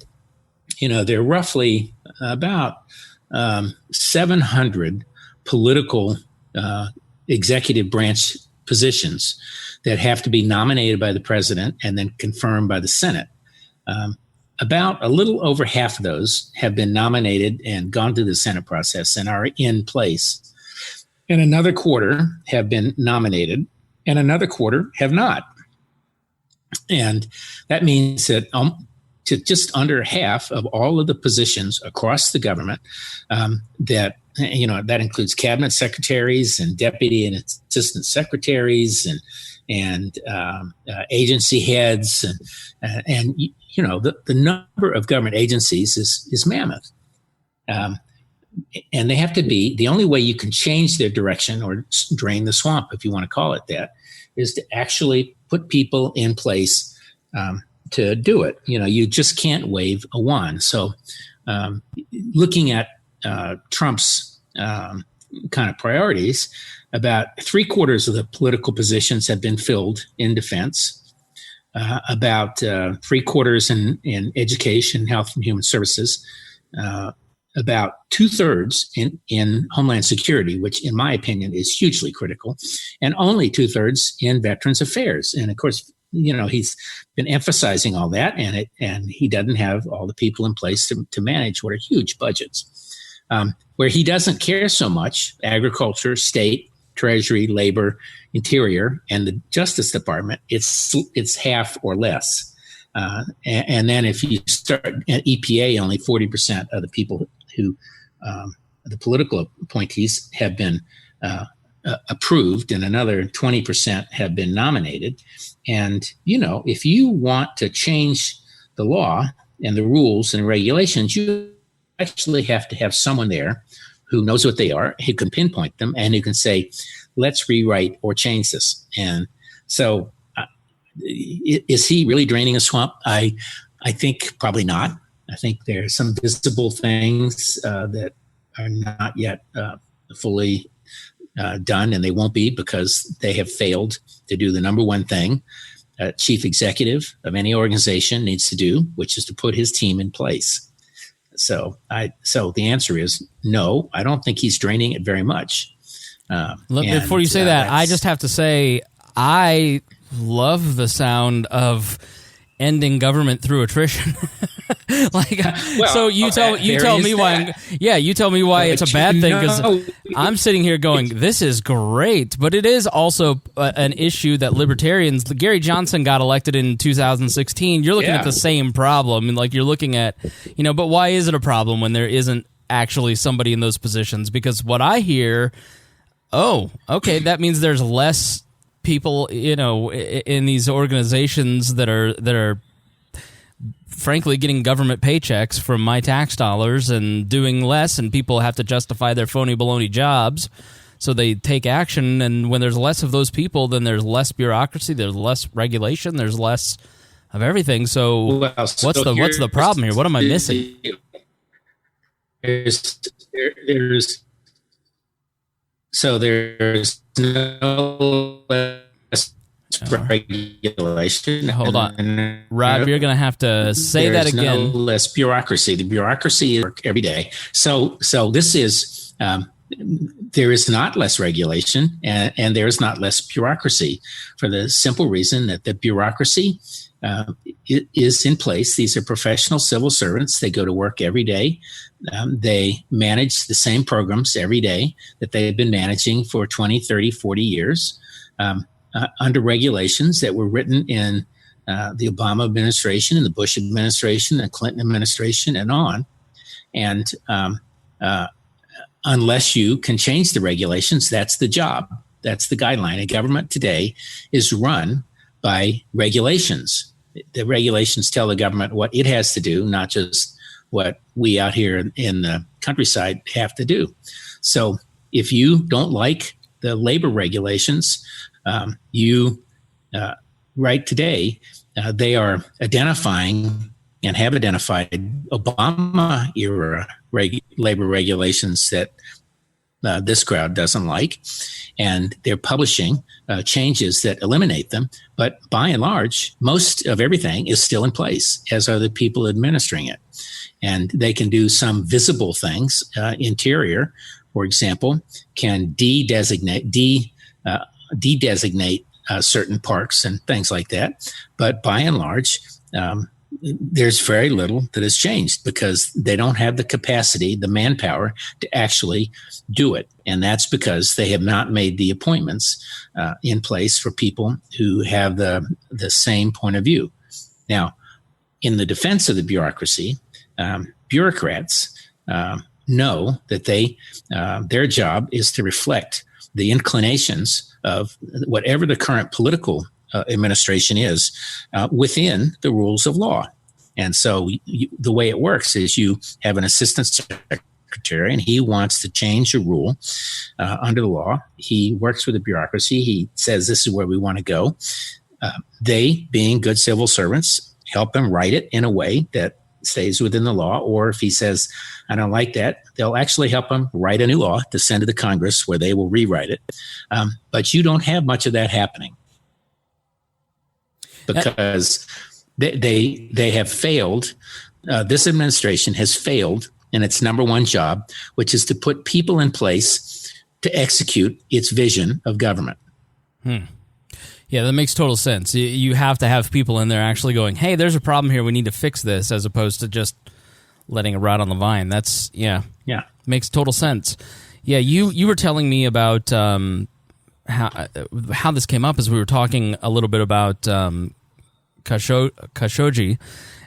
there are roughly about 700 political executive branch positions that have to be nominated by the president and then confirmed by the Senate. About a little over half of those have been nominated and gone through the Senate process and are in place. And another quarter have been nominated and another quarter have not. And that means that to just under half of all of the positions across the government that that includes cabinet secretaries and deputy and assistant secretaries and agency heads and the number of government agencies is mammoth. And they have to be, the only way you can change their direction or drain the swamp, if you want to call it that, is to actually put people in place to do it. You just can't wave a wand. So looking at Trump's kind of priorities, about 3/4 of the political positions have been filled in defense, about 3/4 in education, health, and human services, about 2/3 in Homeland Security, which in my opinion is hugely critical, and only 2/3 in Veterans Affairs. And of course, he's been emphasizing all that, and he doesn't have all the people in place to manage what are huge budgets. Where he doesn't care so much, agriculture, state, treasury, labor, interior, and the Justice Department, it's half or less. And then if you start at EPA, only 40% of the people who the political appointees have been approved, and another 20% have been nominated. And, if you want to change the law and the rules and regulations, you actually have to have someone there who knows what they are, who can pinpoint them, and who can say, let's rewrite or change this. And so is he really draining a swamp? I think probably not. I think there are some visible things that are not yet fully done, and they won't be because they have failed to do the number one thing a chief executive of any organization needs to do, which is to put his team in place. So the answer is no. I don't think he's draining it very much. Look, before you say that, I just have to say I love the sound of ending government through attrition. So you tell me why. You tell me why it's a bad thing, because I'm sitting here going, this is great, but it is also an issue that libertarians. Gary Johnson got elected in 2016. You're looking at the same problem, and you're looking at, but why is it a problem when there isn't actually somebody in those positions? Because what I hear, that means there's less people, in these organizations that are frankly getting government paychecks from my tax dollars and doing less, and people have to justify their phony baloney jobs, so they take action. And when there's less of those people, then there's less bureaucracy, there's less regulation, there's less of everything. So what's the problem here? What am I missing? There's no regulation. Hold on, Rob. You're going to have to say that again. No less bureaucracy. The bureaucracy is work every day. So this is there is not less regulation, and there is not less bureaucracy, for the simple reason that the bureaucracy is in place. These are professional civil servants. They go to work every day. They manage the same programs every day that they've been managing for 20, 30, 40 years. Under regulations that were written in the Obama administration and the Bush administration, the Clinton administration, and on. And unless you can change the regulations, that's the job. That's the guideline. A government today is run by regulations. The regulations tell the government what it has to do, not just what we out here in the countryside have to do. So if you don't like the labor regulations, right today, they are identifying and have identified Obama-era labor regulations that this crowd doesn't like, and they're publishing changes that eliminate them. But by and large, most of everything is still in place, as are the people administering it. And they can do some visible things. Interior, for example, can de-designate certain parks and things like that. But by and large, there's very little that has changed because they don't have the capacity, the manpower to actually do it. And that's because they have not made the appointments in place for people who have the same point of view. Now, in the defense of the bureaucracy, bureaucrats know that their job is to reflect the inclinations of whatever the current political administration is within the rules of law. And so the way it works is you have an assistant secretary, and he wants to change a rule under the law. He works with the bureaucracy. He says, this is where we want to go. They, being good civil servants, help him write it in a way that stays within the law. Or if he says, I don't like that, they'll actually help him write a new law to send to the Congress where they will rewrite it. But you don't have much of that happening because they have failed. This administration has failed in its number one job, which is to put people in place to execute its vision of government. Yeah, that makes total sense. You have to have people in there actually going, hey, there's a problem here, we need to fix this, as opposed to just letting it rot on the vine. That's, makes total sense. Yeah, you were telling me about how this came up as we were talking a little bit about Khashoggi.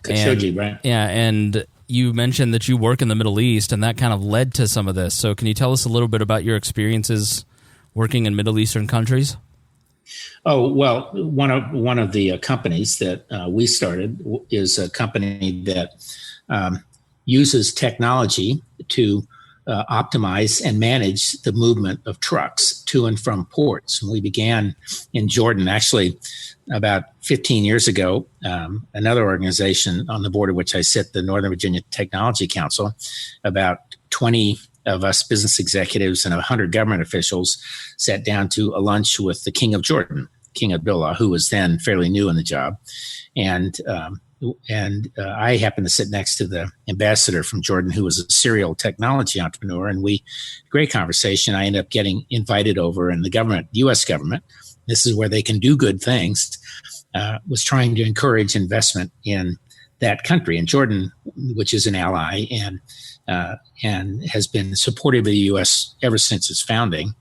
Khashoggi, right. Yeah, and you mentioned that you work in the Middle East, and that kind of led to some of this. So can you tell us a little bit about your experiences working in Middle Eastern countries? Oh, well, one of the companies that we started is a company that uses technology to optimize and manage the movement of trucks to and from ports. And we began in Jordan, actually, about 15 years ago. Another organization on the board of which I sit, the Northern Virginia Technology Council, about 20 of us business executives and 100 government officials sat down to a lunch with the King of Jordan, King Abdullah, who was then fairly new in the job. And I happened to sit next to the ambassador from Jordan, who was a serial technology entrepreneur. And great conversation. I ended up getting invited over, and the government, U.S. government, this is where they can do good things, was trying to encourage investment in that country. And Jordan, which is an ally and has been supportive of the U.S. ever since its founding.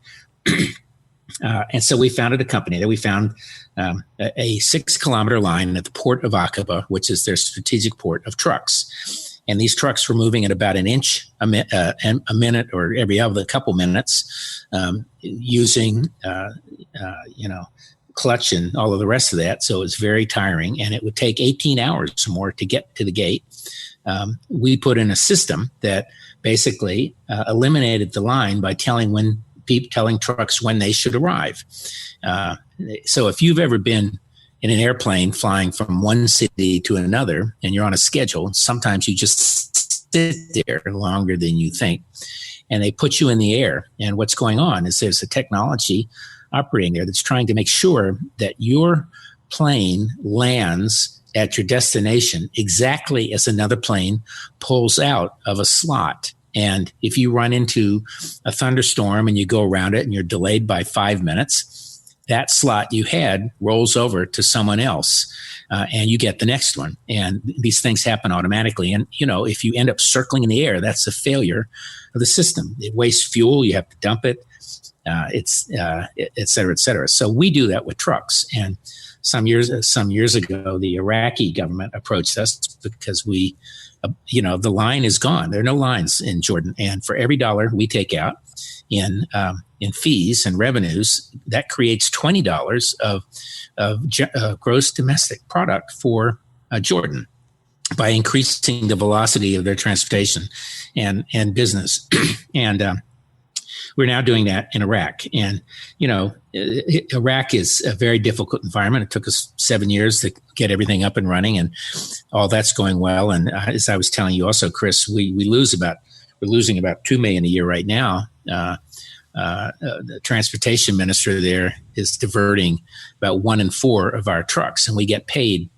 And so we founded a company that we found a 6-kilometer line at the port of Aqaba, which is their strategic port of trucks. And these trucks were moving at about an inch a minute or every other couple minutes, using, clutch and all of the rest of that. So it was very tiring, and it would take 18 hours or more to get to the gate. We put in a system that basically eliminated the line by telling trucks when they should arrive. So if you've ever been in an airplane flying from one city to another and you're on a schedule, sometimes you just sit there longer than you think, and they put you in the air. And what's going on is there's a technology operating there that's trying to make sure that your plane lands at your destination exactly as another plane pulls out of a slot. And if you run into a thunderstorm and you go around it and you're delayed by 5 minutes, that slot you had rolls over to someone else, and you get the next one. And these things happen automatically. And, if you end up circling in the air, that's a failure of the system. It wastes fuel. You have to dump it. Et cetera, et cetera. So we do that with trucks. And some years ago, the Iraqi government approached us because the line is gone. There are no lines in Jordan. And for every dollar we take out in fees and revenues, that creates $20 of gross domestic product for Jordan by increasing the velocity of their transportation and business. And we're now doing that in Iraq. And, Iraq is a very difficult environment. It took us 7 years to get everything up and running, and all that's going well. And as I was telling you also, Chris, we're losing about $2 million a year right now. The transportation minister there is diverting about 1 in 4 of our trucks, and we get paid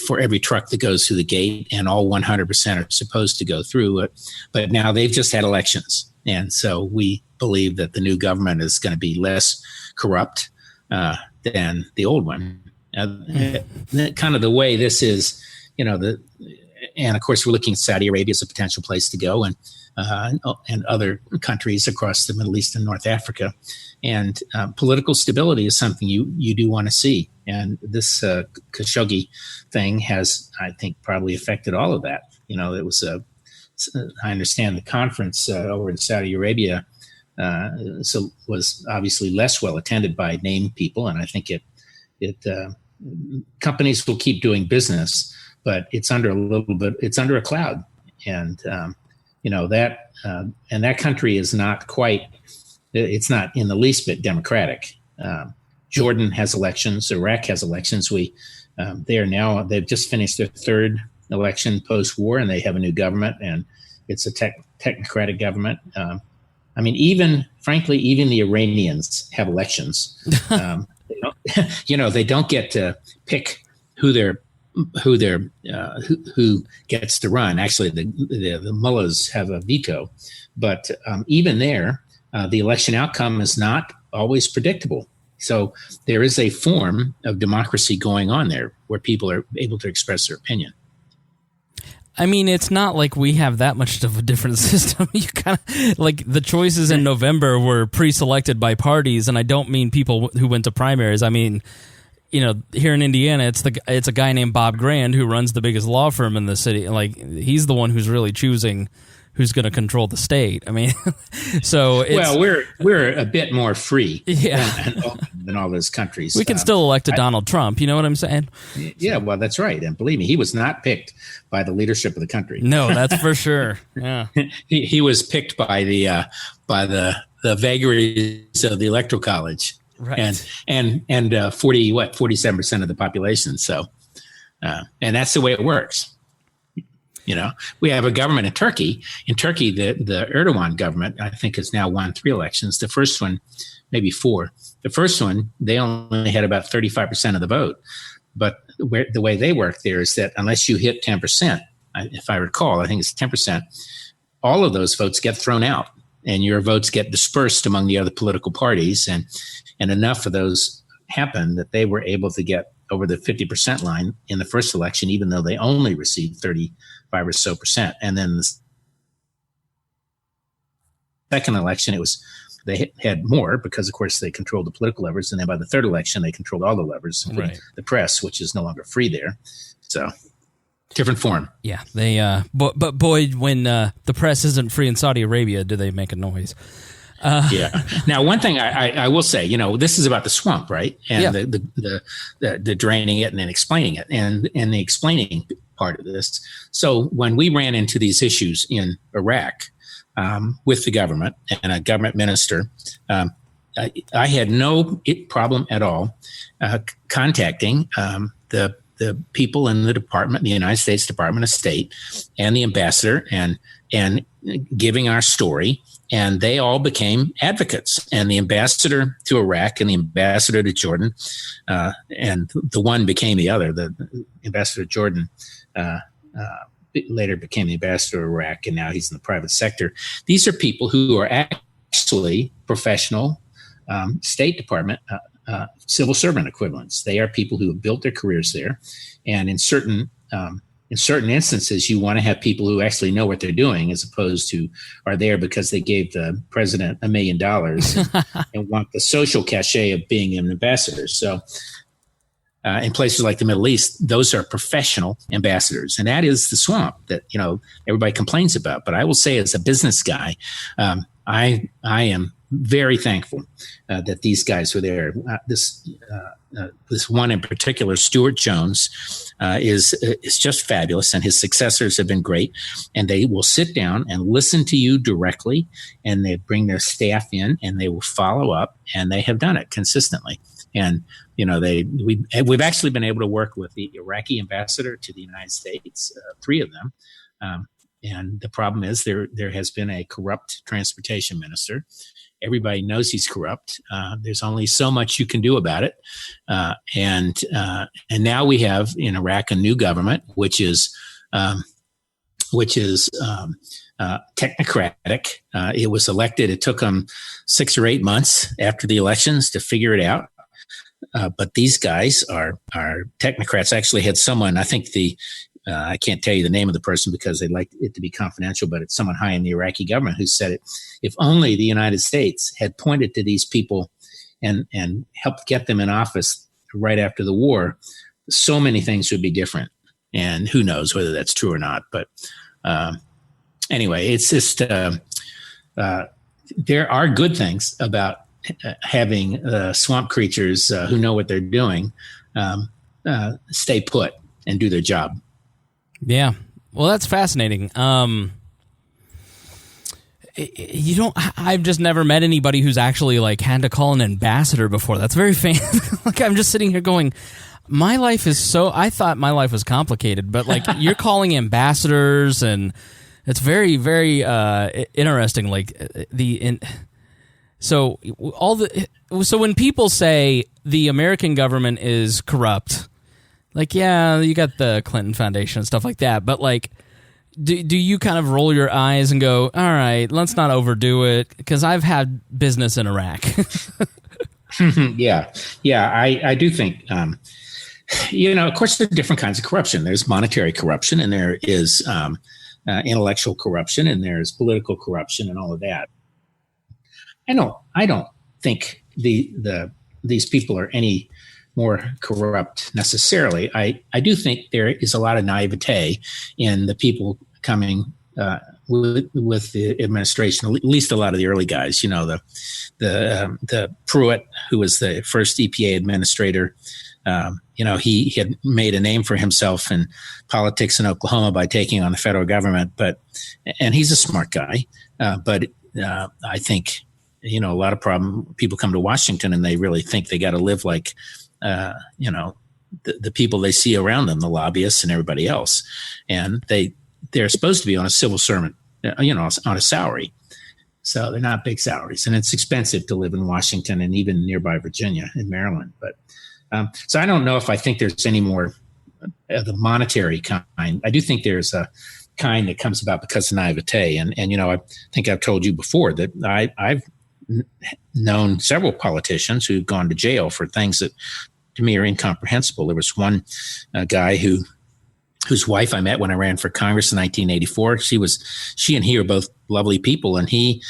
for every truck that goes through the gate, and all 100% are supposed to go through it. But now they've just had elections. And so we believe that the new government is going to be less corrupt than the old one. Kind of the way this is, and of course we're looking at Saudi Arabia as a potential place to go, and other countries across the Middle East and North Africa. And political stability is something you do want to see. And this Khashoggi thing has, I think, probably affected all of that. It was I understand the conference over in Saudi Arabia was obviously less well attended by named people, and I think companies will keep doing business, but it's under a cloud, and that country is not quite. It's not in the least bit democratic. Jordan has elections. Iraq has elections. They've just finished their third election post-war, and they have a new government, and it's a technocratic government. Even the Iranians have elections. They don't get to pick who gets to run. Actually, the mullahs have a veto, but even there, the election outcome is not always predictable. So there is a form of democracy going on there where people are able to express their opinion. I mean, it's not like we have that much of a different system. You kind of like the choices in November were pre-selected by parties, and I don't mean people who went to primaries. I mean, here in Indiana, it's a guy named Bob Grand who runs the biggest law firm in the city. Like, he's the one who's really choosing who's going to control the state. I mean, so we're a bit more free than all those countries. We can still elect a Donald Trump. You know what I'm saying? Yeah, well, that's right. And believe me, he was not picked by the leadership of the country. No, that's for sure. Yeah, he was picked by the vagaries of the Electoral College, right? And 47% of the population. So, and that's the way it works. We have a government in Turkey. In Turkey, the Erdogan government, I think, has now won 3 elections. The first one, maybe 4. The first one, they only had about 35% of the vote. But the way they work there is that unless you hit 10%, if I recall, I think it's 10%, all of those votes get thrown out, and your votes get dispersed among the other political parties. And enough of those happened that they were able to get over the 50% line in the first election, even though they only received 35 or so percent. And then the second election, they had more because, of course, they controlled the political levers. And then by the third election, they controlled all the levers, including the press, which is no longer free there. So different form. Yeah. They, but boy, when the press isn't free in Saudi Arabia, do they make a noise? Yeah. Now, one thing I will say, this is about the swamp, right? And the draining it and then explaining it, and the explaining part of this. So when we ran into these issues in Iraq with the government and a government minister, I had no problem at all contacting the people in the department, the United States Department of State, and the ambassador, and giving our story. And they all became advocates. And the ambassador to Iraq and the ambassador to Jordan, and the one became the other. The ambassador to Jordan later became the ambassador to Iraq, and now he's in the private sector. These are people who are actually professional State Department civil servant equivalents. They are people who have built their careers there. And in certain instances, you want to have people who actually know what they're doing, as opposed to are there because they gave the president $1 million and want the social cachet of being an ambassador. So in places like the Middle East, those are professional ambassadors. And that is the swamp that, everybody complains about. But I will say, as a business guy, I am very thankful that these guys were there. This one in particular, Stuart Jones, is just fabulous, and his successors have been great. And they will sit down and listen to you directly, and they bring their staff in, and they will follow up, and they have done it consistently. And we've actually been able to work with the Iraqi ambassador to the United States, 3 of them. And the problem is there has been a corrupt transportation minister. Everybody knows he's corrupt. There's only so much you can do about it. And now we have in Iraq a new government, which is technocratic. It was elected. It took them 6 or 8 months after the elections to figure it out. But these guys are technocrats. I actually had someone, I think I can't tell you the name of the person because they'd like it to be confidential, but it's someone high in the Iraqi government who said it. If only the United States had pointed to these people and helped get them in office right after the war, so many things would be different. And who knows whether that's true or not. But anyway, it's just there are good things about having swamp creatures who know what they're doing stay put and do their job. Yeah. Well, that's fascinating. I've just never met anybody who's actually like had to call an ambassador before. That's very like I'm just sitting here going, my life is I thought my life was complicated, but like you're calling ambassadors, and it's very, very interesting. Like so when people say the American government is corrupt, like, yeah, you got the Clinton Foundation and stuff like that, but like, do you kind of roll your eyes and go, all right, let's not overdo it, because I've had business in Iraq. Yeah, I do think. Of course, there are different kinds of corruption. There's monetary corruption, and there is intellectual corruption, and there's political corruption, and all of that. I don't think these people are any more corrupt necessarily. I do think there is a lot of naivete in the people coming with the administration. At least a lot of the early guys. The Pruitt, who was the first EPA administrator. He had made a name for himself in politics in Oklahoma by taking on the federal government, and he's a smart guy. But I think, a lot of people come to Washington and they really think they got to live like, the people they see around them, the lobbyists and everybody else. And they're supposed to be on a civil servant, on a salary. So they're not big salaries, and it's expensive to live in Washington and even nearby Virginia and Maryland. But so I don't know if I think there's any more of the monetary kind. I do think there's a kind that comes about because of naivete. And I think I've told you before that I've known several politicians who've gone to jail for things that to me are incomprehensible. There was one guy whose wife I met when I ran for Congress in 1984. She and he are both lovely people, and he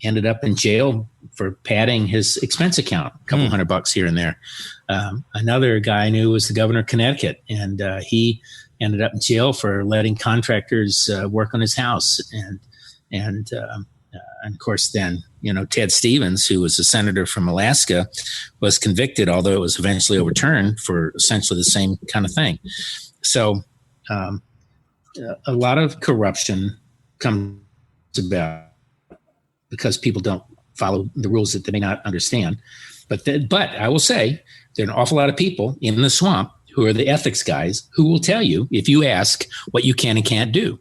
ended up in jail for padding his expense account, a couple $100 here and there. Another guy I knew was the governor of Connecticut, and he ended up in jail for letting contractors work on his house. And of course, then, Ted Stevens, who was a senator from Alaska, was convicted, although it was eventually overturned for essentially the same kind of thing. So a lot of corruption comes about because people don't follow the rules that they may not understand. But I will say there are an awful lot of people in the swamp who are the ethics guys who will tell you, if you ask, what you can and can't do.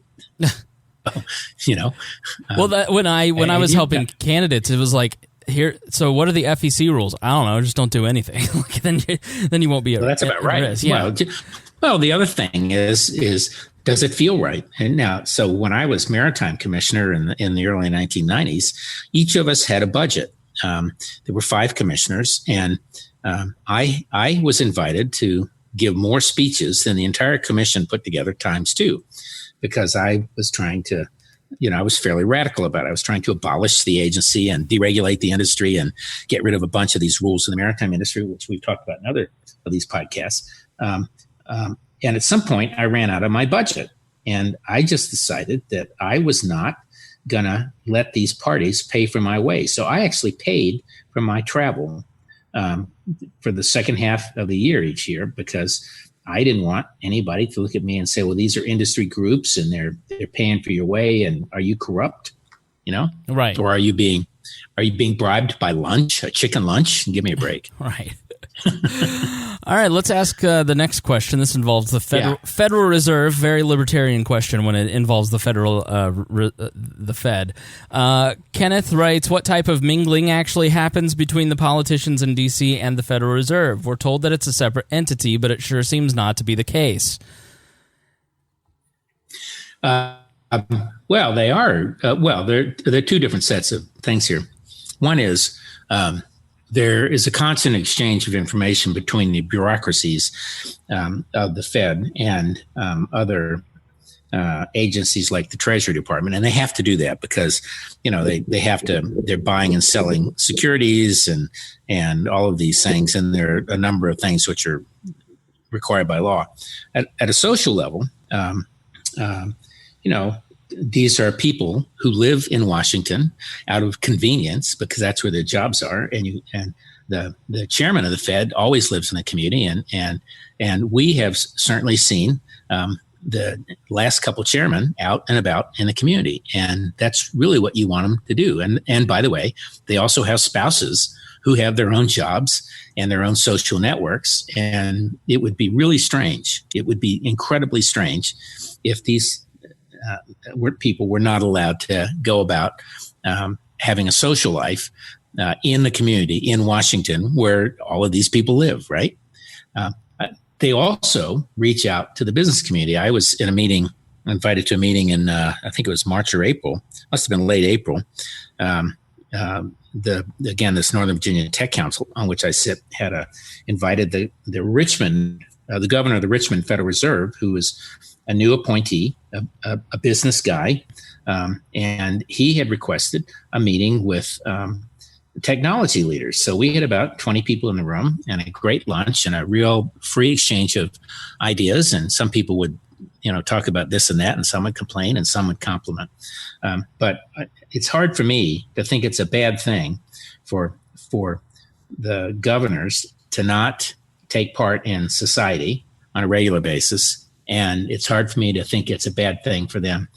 Well, when I was helping candidates, it was like, here. So what are the FEC rules? I don't know. Just don't do anything. then you won't be. That's about right. Risk. Yeah. Well, the other thing is does it feel right? And now, so when I was maritime commissioner in the early 1990s, each of us had a budget. There were 5 commissioners, and I was invited to give more speeches than the entire commission put together times 2, because I was trying to, I was fairly radical about it. I was trying to abolish the agency and deregulate the industry and get rid of a bunch of these rules in the maritime industry, which we've talked about in other of these podcasts. And at some point, I ran out of my budget, and I just decided that I was not going to let these parties pay for my way. So I actually paid for my travel for the second half of the year each year, because I didn't want anybody to look at me and say, well, these are industry groups and they're paying for your way, and are you corrupt? Right. Or are you being bribed by lunch, a chicken lunch? Give me a break. Right. All right, let's ask the next question. This involves the Federal Reserve, very libertarian question when it involves the the Fed. Kenneth writes, what type of mingling actually happens between the politicians in D.C. and the Federal Reserve? We're told that it's a separate entity, but it sure seems not to be the case. Well, they are. There are 2 different sets of things here. One is there is a constant exchange of information between the bureaucracies of the Fed and other agencies like the Treasury Department. And they have to do that because, they're buying and selling securities and all of these things. And there are a number of things which are required by law. At a social level, these are people who live in Washington out of convenience because that's where their jobs are, and the chairman of the Fed always lives in the community, and we have certainly seen the last couple chairmen out and about in the community, and that's really what you want them to do. And by the way, they also have spouses who have their own jobs and their own social networks, and it would be really strange. It would be incredibly strange if these people were not allowed to go about having a social life in the community in Washington where all of these people live, right? They also reach out to the business community. I was in a meeting, invited to a meeting in, I think it was March or April, must have been late April. This Northern Virginia Tech Council, on which I sit, had invited the governor of the Richmond Federal Reserve, who was a new appointee, a business guy, and he had requested a meeting with technology leaders. So we had about 20 people in the room and a great lunch and a real free exchange of ideas. And some people would, talk about this and that, and some would complain and some would compliment. But it's hard for me to think it's a bad thing for the governors to not take part in society on a regular basis. And it's hard for me to think it's a bad thing for them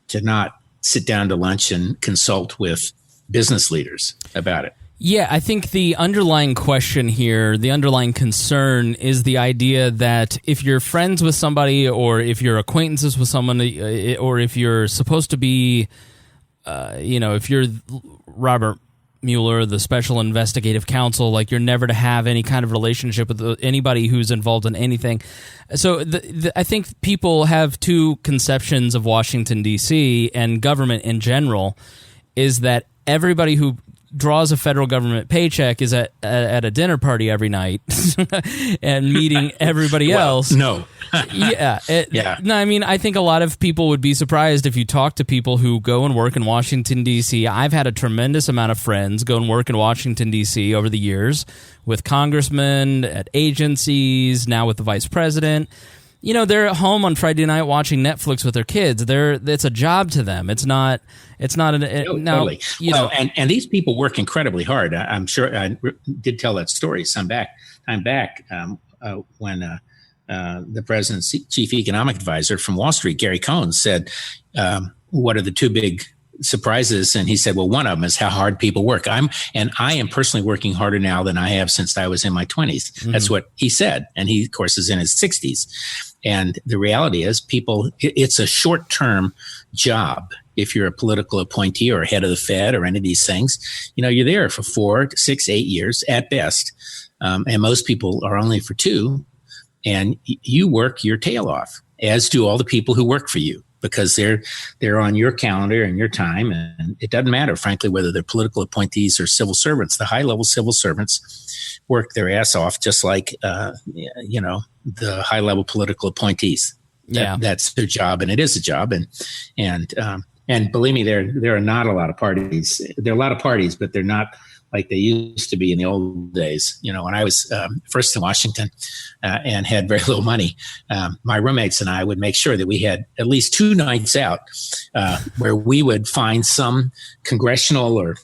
to not sit down to lunch and consult with business leaders about it. Yeah, I think the underlying question here, the underlying concern is the idea that if you're friends with somebody or if you're acquaintances with someone or if you're supposed to be, if you're Robert Mueller, the Special Investigative Counsel, like you're never to have any kind of relationship with anybody who's involved in anything. So I think people have two conceptions of Washington, D.C. and government in general, is that everybody who draws a federal government paycheck is at a dinner party every night and meeting everybody else. No. Yeah. No, I mean, I think a lot of people would be surprised if you talk to people who go and work in Washington, D.C. I've had a tremendous amount of friends go and work in Washington, D.C. over the years with congressmen, at agencies, now with the vice president. They're at home on Friday night watching Netflix with their kids. It's a job to them. It's not. Totally. And these people work incredibly hard. I'm sure I did tell that story time back when the president's chief economic advisor from Wall Street, Gary Cohn, said, "What are the two big surprises?" And he said, well, one of them is how hard people work. I am personally working harder now than I have since I was in my 20s. Mm-hmm. That's what he said. And he, of course, is in his 60s. And the reality is it's a short-term job. If you're a political appointee or head of the Fed or any of these things, you're there for 4 to 6, 8 years at best. And most people are only for 2. And you work your tail off, as do all the people who work for you, because they're on your calendar and your time. And it doesn't matter, frankly, whether they're political appointees or civil servants. The high-level civil servants work their ass off just like, the high-level political appointees. That's their job, and it is a job. And believe me, there are not a lot of parties. There are a lot of parties, but they're not like they used to be in the old days. When I was first in Washington and had very little money, my roommates and I would make sure that we had at least 2 nights out where we would find some congressional or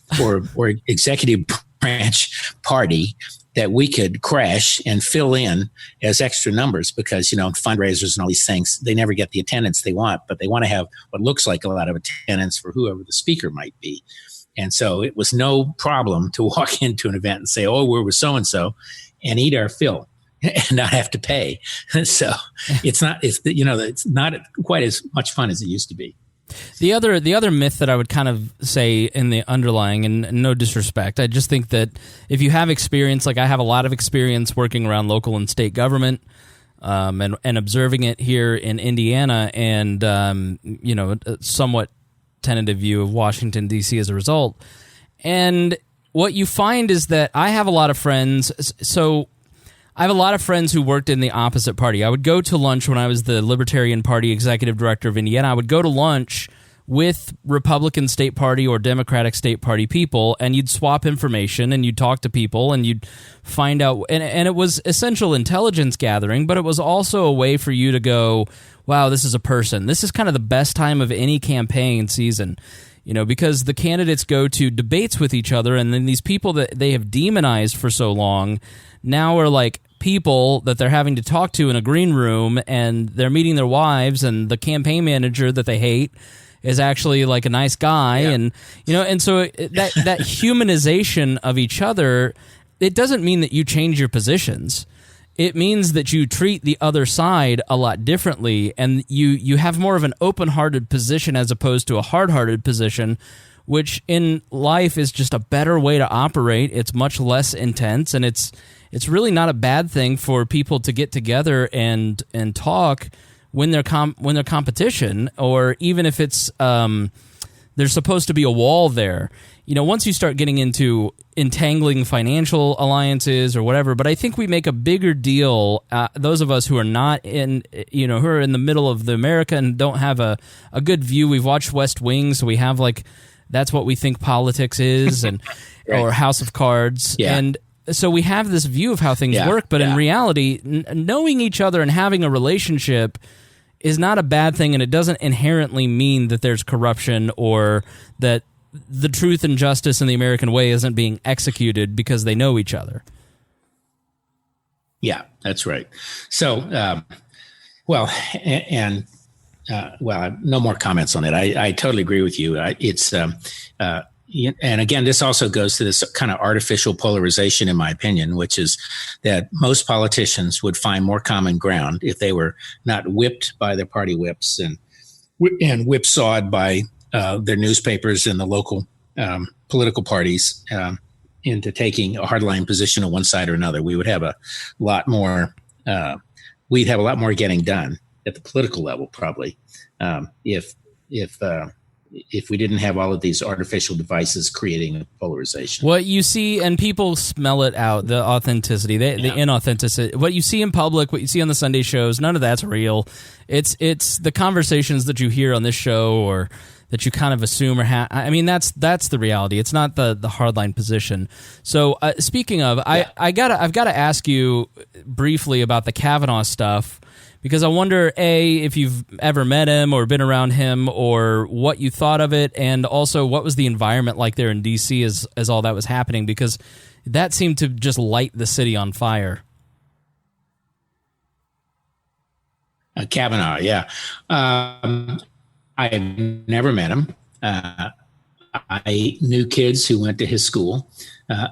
executive branch party that we could crash and fill in as extra numbers because, fundraisers and all these things, they never get the attendance they want, but they want to have what looks like a lot of attendance for whoever the speaker might be. And so it was no problem to walk into an event and say, oh, we're with so-and-so and eat our fill and not have to pay. So it's not quite as much fun as it used to be. The other myth that I would kind of say in the underlying, and no disrespect, I just think that if you have experience, like I have a lot of experience working around local and state government, and observing it here in Indiana, and a somewhat tentative view of Washington, D.C. as a result. And what you find is that I have a lot of friends. So I have a lot of friends who worked in the opposite party. I would go to lunch when I was the Libertarian Party executive director of Indiana. I would go to lunch with Republican state party or Democratic state party people, and you'd swap information and you'd talk to people and you'd find out. And it was essential intelligence gathering, but it was also a way for you to go, wow, this is a person. This is kind of the best time of any campaign season, because the candidates go to debates with each other, and then these people that they have demonized for so long now are like people that they're having to talk to in a green room, and they're meeting their wives, and the campaign manager that they hate is actually like a nice guy. Yeah. And so that humanization of each other, it doesn't mean that you change your positions. It means that you treat the other side a lot differently, and you have more of an open-hearted position as opposed to a hard-hearted position, which in life is just a better way to operate. It's much less intense, and it's really not a bad thing for people to get together and talk when they're competition, or even if it's there's supposed to be a wall there. Once you start getting into entangling financial alliances or whatever, but I think we make a bigger deal, those of us who are not in, who are in the middle of the America and don't have a good view. We've watched West Wing, so we have that's what we think politics is, and right. Or House of Cards. Yeah. And so we have this view of how things work, but in reality, knowing each other and having a relationship is not a bad thing, and it doesn't inherently mean that there's corruption or that the truth and justice in the American way isn't being executed because they know each other. Yeah, that's right. So, no more comments on it. I totally agree with you. And again, this also goes to this kind of artificial polarization, in my opinion, which is that most politicians would find more common ground if they were not whipped by their party whips and whipsawed by their newspapers and the local political parties into taking a hardline position on one side or another. We would have a lot more. We'd have a lot more getting done at the political level, probably, if we didn't have all of these artificial devices creating polarization. What you see, and people smell it out, the authenticity, the inauthenticity. What you see in public, what you see on the Sunday shows, none of that's real. It's the conversations that you hear on this show or that you kind of assume or have. I mean, that's the reality. It's not the hardline position. So speaking of, I've got to ask you briefly about the Kavanaugh stuff, because I wonder, A, if you've ever met him or been around him, or what you thought of it, and also what was the environment like there in D.C. as all that was happening, because that seemed to just light the city on fire. Kavanaugh, yeah. I never met him. I knew kids who went to his school,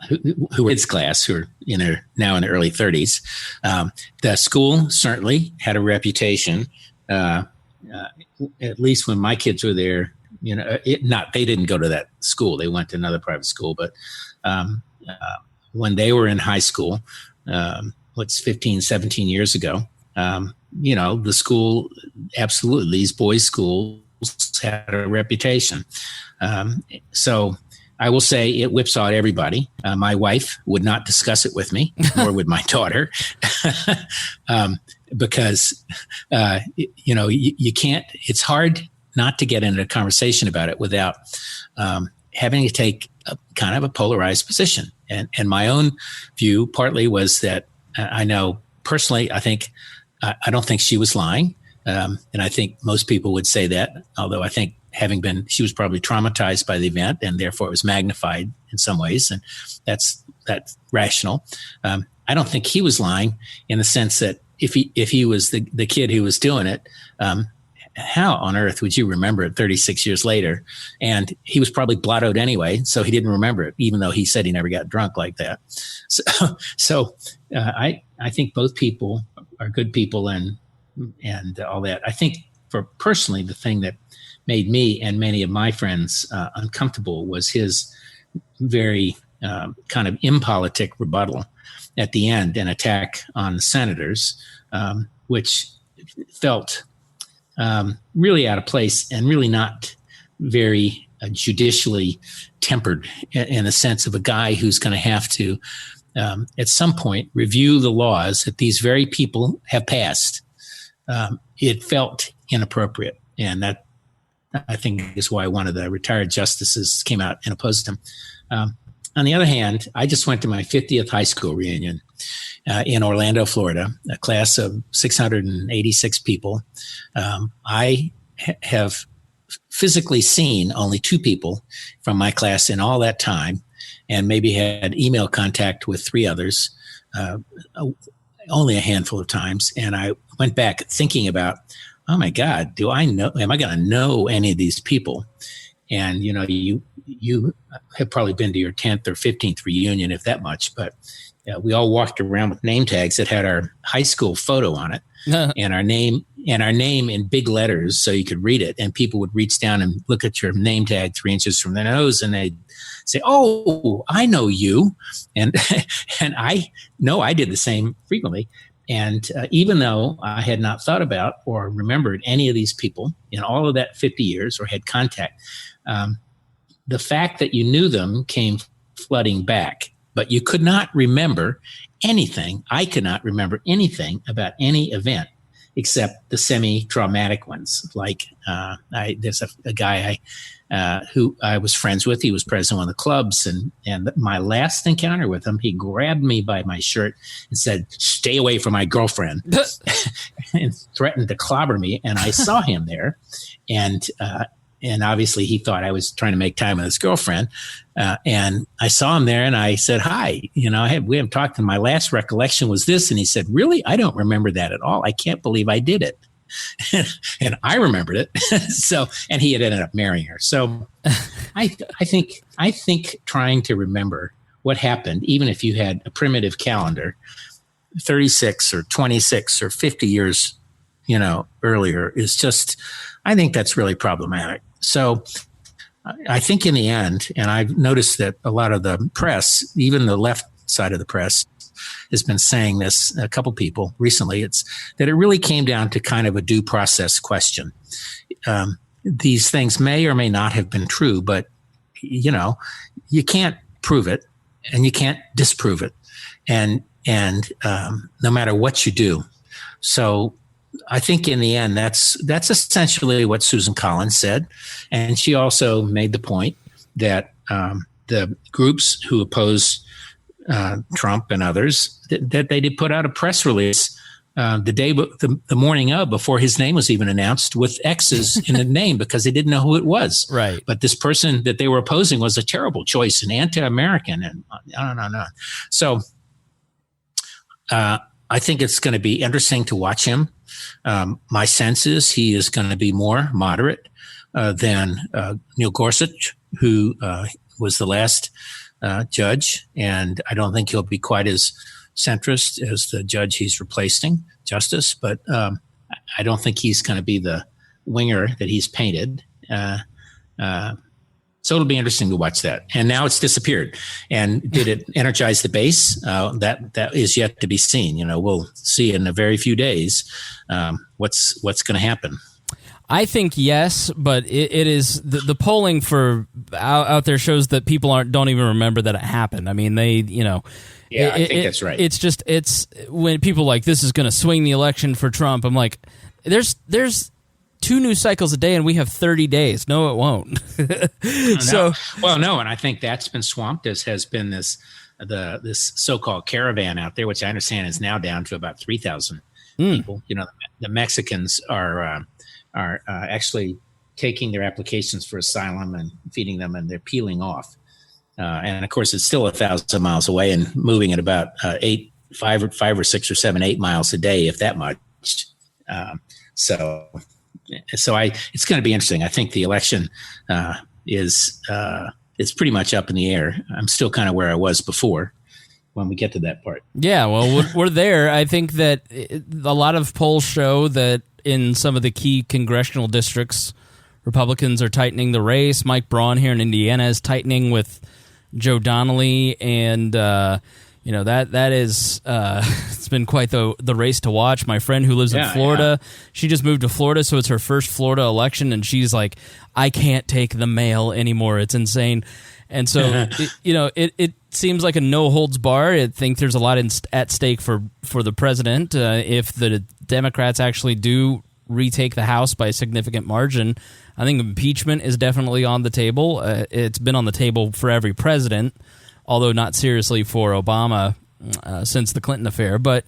who were in his class, who are now in their early 30s. The school certainly had a reputation, at least when my kids were there. They didn't go to that school; they went to another private school. But when they were in high school, 15, 17 years ago, the school, absolutely, these boys' schools had a reputation. So I will say it whipsawed everybody. My wife would not discuss it with me, nor would my daughter, because, you can't, it's hard not to get into a conversation about it without having to take a kind of a polarized position. And my own view partly was that I know personally, I don't think she was lying. And I think most people would say that, although I think she was probably traumatized by the event, and therefore it was magnified in some ways. And that's rational. I don't think he was lying in the sense that if he was the kid who was doing it, how on earth would you remember it 36 years later? And he was probably blottoed anyway, so he didn't remember it, even though he said he never got drunk like that. So I think both people are good people and all that. I think for personally, the thing that made me and many of my friends uncomfortable was his very kind of impolitic rebuttal at the end, an attack on the senators, which felt really out of place and really not very judicially tempered in the sense of a guy who's going to have to, at some point, review the laws that these very people have passed. It felt inappropriate, and I think is why one of the retired justices came out and opposed him. On the other hand, I just went to my 50th high school reunion in Orlando, Florida, a class of 686 people. I have physically seen only 2 people from my class in all that time, and maybe had email contact with 3 others, only a handful of times. And I went back thinking about, oh my God, am I going to know any of these people? And, you have probably been to your 10th or 15th reunion, if that much, but we all walked around with name tags that had our high school photo on it and our name in big letters so you could read it. And people would reach down and look at your name tag 3 inches from their nose, and they'd say, "Oh, I know you." And, and I know I did the same frequently. And even though I had not thought about or remembered any of these people in all of that 50 years or had contact, the fact that you knew them came flooding back, but you could not remember anything. I could not remember anything about any event except the semi-traumatic ones. Like there's a guy who I was friends with. He was president of one of the clubs, and my last encounter with him, he grabbed me by my shirt and said, "Stay away from my girlfriend," and threatened to clobber me. And I saw him there, and obviously he thought I was trying to make time with his girlfriend. And I saw him there and I said, "Hi, we haven't talked, and my last recollection was this." And he said, "Really? I don't remember that at all. I can't believe I did it." And I remembered it. So, and he had ended up marrying her. So I think trying to remember what happened, even if you had a primitive calendar, 36 or 26 or 50 years, earlier, is just, I think that's really problematic. So I think in the end, and I've noticed that a lot of the press, even the left side of the press, has been saying this, a couple people recently, it's that it really came down to kind of a due process question. These things may or may not have been true, but, you can't prove it and you can't disprove it. And no matter what you do. So I think in the end, that's essentially what Susan Collins said. And she also made the point that the groups who oppose Trump and others, that they did put out a press release the morning of, before his name was even announced, with X's in the name, because they didn't know who it was. Right. But this person that they were opposing was a terrible choice and anti-American, and no. So I think it's going to be interesting to watch him. My sense is he is going to be more moderate than Neil Gorsuch, who was the last judge, and I don't think he'll be quite as centrist as the judge he's replacing, Justice, but I don't think he's going to be the winger that he's painted. So it'll be interesting to watch that. And now it's disappeared. And did it energize the base? That is yet to be seen. We'll see in a very few days what's going to happen. I think yes, but it is the polling for out there shows that people don't even remember that it happened. I mean, Yeah, I think that's right. It's when people are like, this is going to swing the election for Trump. I'm like, there's 2 news cycles a day, and we have 30 days. No, it won't. No, and I think that's been swamped, as has been this so-called caravan out there, which I understand is now down to about 3,000 people. The Mexicans are actually taking their applications for asylum and feeding them, and they're peeling off. And of course, it's still 1,000 miles away and moving at about 5 or 6 or 7, 8 miles a day, if that much. So it's going to be interesting. I think the election is pretty much up in the air. I'm still kind of where I was before when we get to that part. Yeah, well, we're there. I think that a lot of polls show that in some of the key congressional districts, Republicans are tightening the race. Mike Braun here in Indiana is tightening with Joe Donnelly, and that is it's been quite the race to watch. My friend who lives in Florida, she just moved to Florida, so it's her first Florida election, and she's like, I can't take the mail anymore. It's insane. And so it seems like a no holds bar. I think there's a lot at stake for the president if the Democrats actually do retake the House by a significant margin. I think impeachment is definitely on the table. It's been on the table for every president, although not seriously for Obama since the Clinton affair. But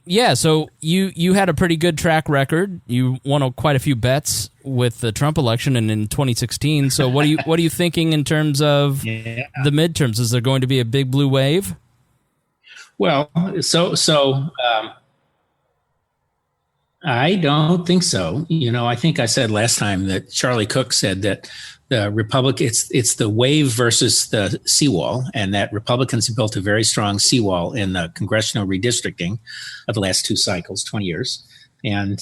yeah, so you had a pretty good track record. You won quite a few bets with the Trump election and in 2016. So what are you thinking in terms of the midterms? Is there going to be a big blue wave? Well, I don't think so. I think I said last time that Charlie Cook said that the it's the wave versus the seawall, and that Republicans have built a very strong seawall in the congressional redistricting of the last 2 cycles, 20 years. And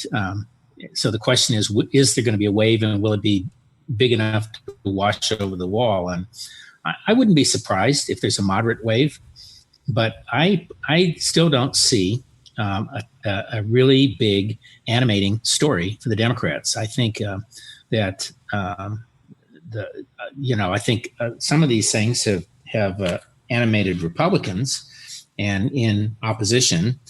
so the question is there going to be a wave, and will it be big enough to wash over the wall? And I wouldn't be surprised if there's a moderate wave, but I still don't see a really big animating story for the Democrats. I think that I think some of these things have animated Republicans, and in opposition,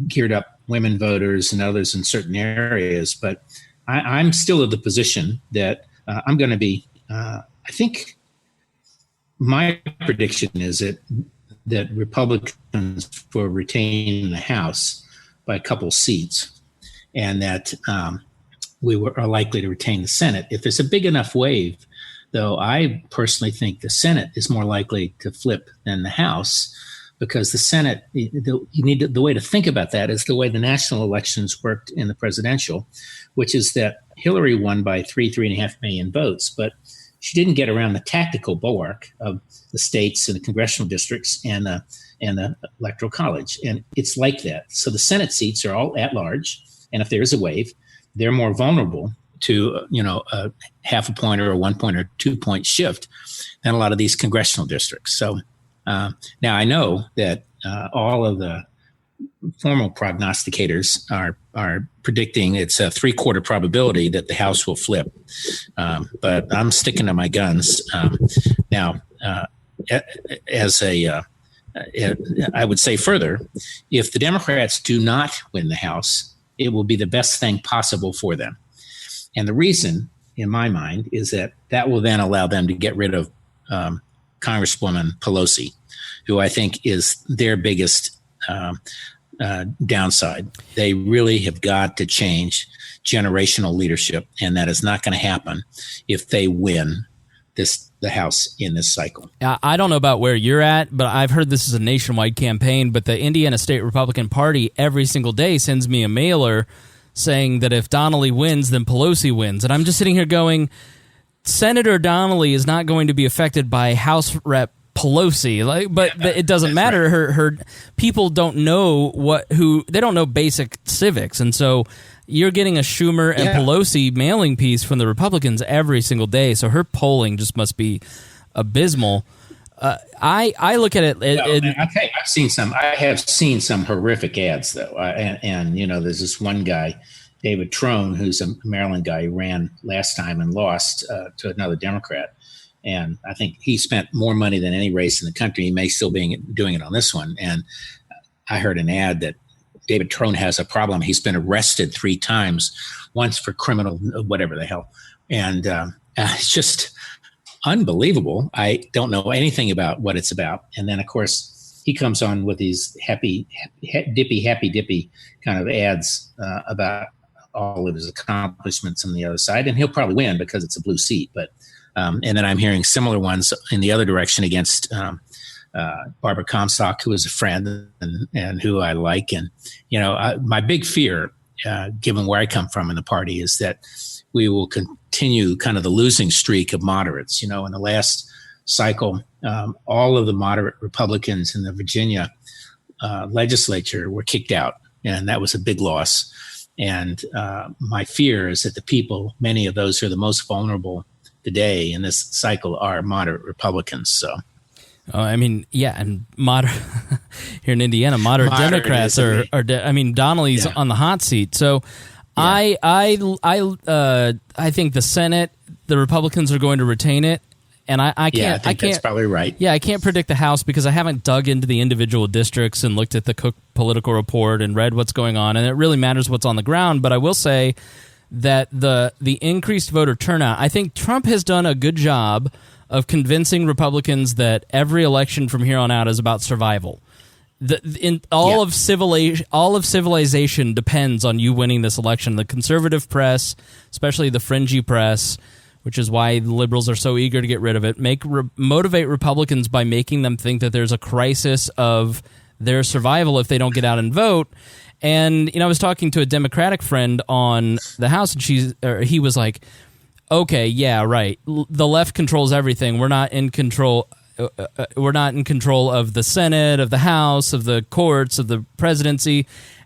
geared up women voters and others in certain areas. But I'm still of the position that I'm going to be. I think my prediction is that Republicans will retain the House by a couple seats, and that are likely to retain the Senate. If there's a big enough wave, though, I personally think the Senate is more likely to flip than the House, because the Senate, the way to think about that is the way the national elections worked in the presidential, which is that Hillary won by 3.5 million votes, but she didn't get around the tactical bulwark of the states and the congressional districts and the electoral college. And it's like that. So the Senate seats are all at large. And if there is a wave, they're more vulnerable to, a half a point or a 1 point or 2 point shift than a lot of these congressional districts. So now I know that all of the formal prognosticators are predicting it's a 3/4 probability that the House will flip. But I'm sticking to my guns. Now, I would say further, if the Democrats do not win the House, it will be the best thing possible for them. And the reason, in my mind, is that will then allow them to get rid of Congresswoman Pelosi, who I think is their biggest downside. They really have got to change generational leadership, and that is not going to happen if they win the House in this cycle. I don't know about where you're at, but I've heard this is a nationwide campaign, but the Indiana State Republican Party every single day sends me a mailer saying that if Donnelly wins, then Pelosi wins. And I'm just sitting here going, Senator Donnelly is not going to be affected by House Rep Pelosi, but it doesn't matter. Right. Her people don't know they don't know basic civics, and so you're getting a Schumer and Pelosi mailing piece from the Republicans every single day. So her polling just must be abysmal. I look at it. I have seen some horrific ads though, and there's this one guy, David Trone, who's a Maryland guy who ran last time and lost to another Democrat. And I think he spent more money than any race in the country. He may still be doing it on this one. And I heard an ad that David Trone has a problem. He's been arrested 3 times, once for criminal, whatever the hell. And it's just unbelievable. I don't know anything about what it's about. And then, of course, he comes on with these happy dippy kind of ads about all of his accomplishments on the other side. And he'll probably win because it's a blue seat. But and then I'm hearing similar ones in the other direction against Barbara Comstock, who is a friend and who I like. And, my big fear, given where I come from in the party, is that we will continue kind of the losing streak of moderates. In the last cycle, all of the moderate Republicans in the Virginia legislature were kicked out, and that was a big loss. And my fear is that the people, many of those who are the most vulnerable today in this cycle, are moderate Republicans. So, and here in Indiana, moderate Democrats are Donnelly's on the hot seat. So, I think the Senate, the Republicans are going to retain it. And I can't. Yeah, I think that's probably right. Yeah, I can't predict the House because I haven't dug into the individual districts and looked at the Cook political report and read what's going on, and it really matters what's on the ground. But I will say that the increased voter turnout, I think Trump has done a good job of convincing Republicans that every election from here on out is about survival. All of civilization depends on you winning this election. The conservative press, especially the fringy press, which is why the liberals are so eager to get rid of it, motivate Republicans by making them think that there's a crisis of their survival if they don't get out and vote. And I was talking to a Democratic friend on the House, and he was like, "Okay, yeah, right. The left controls everything. We're not in control. We're not in control of the Senate, of the House, of the courts, of the presidency."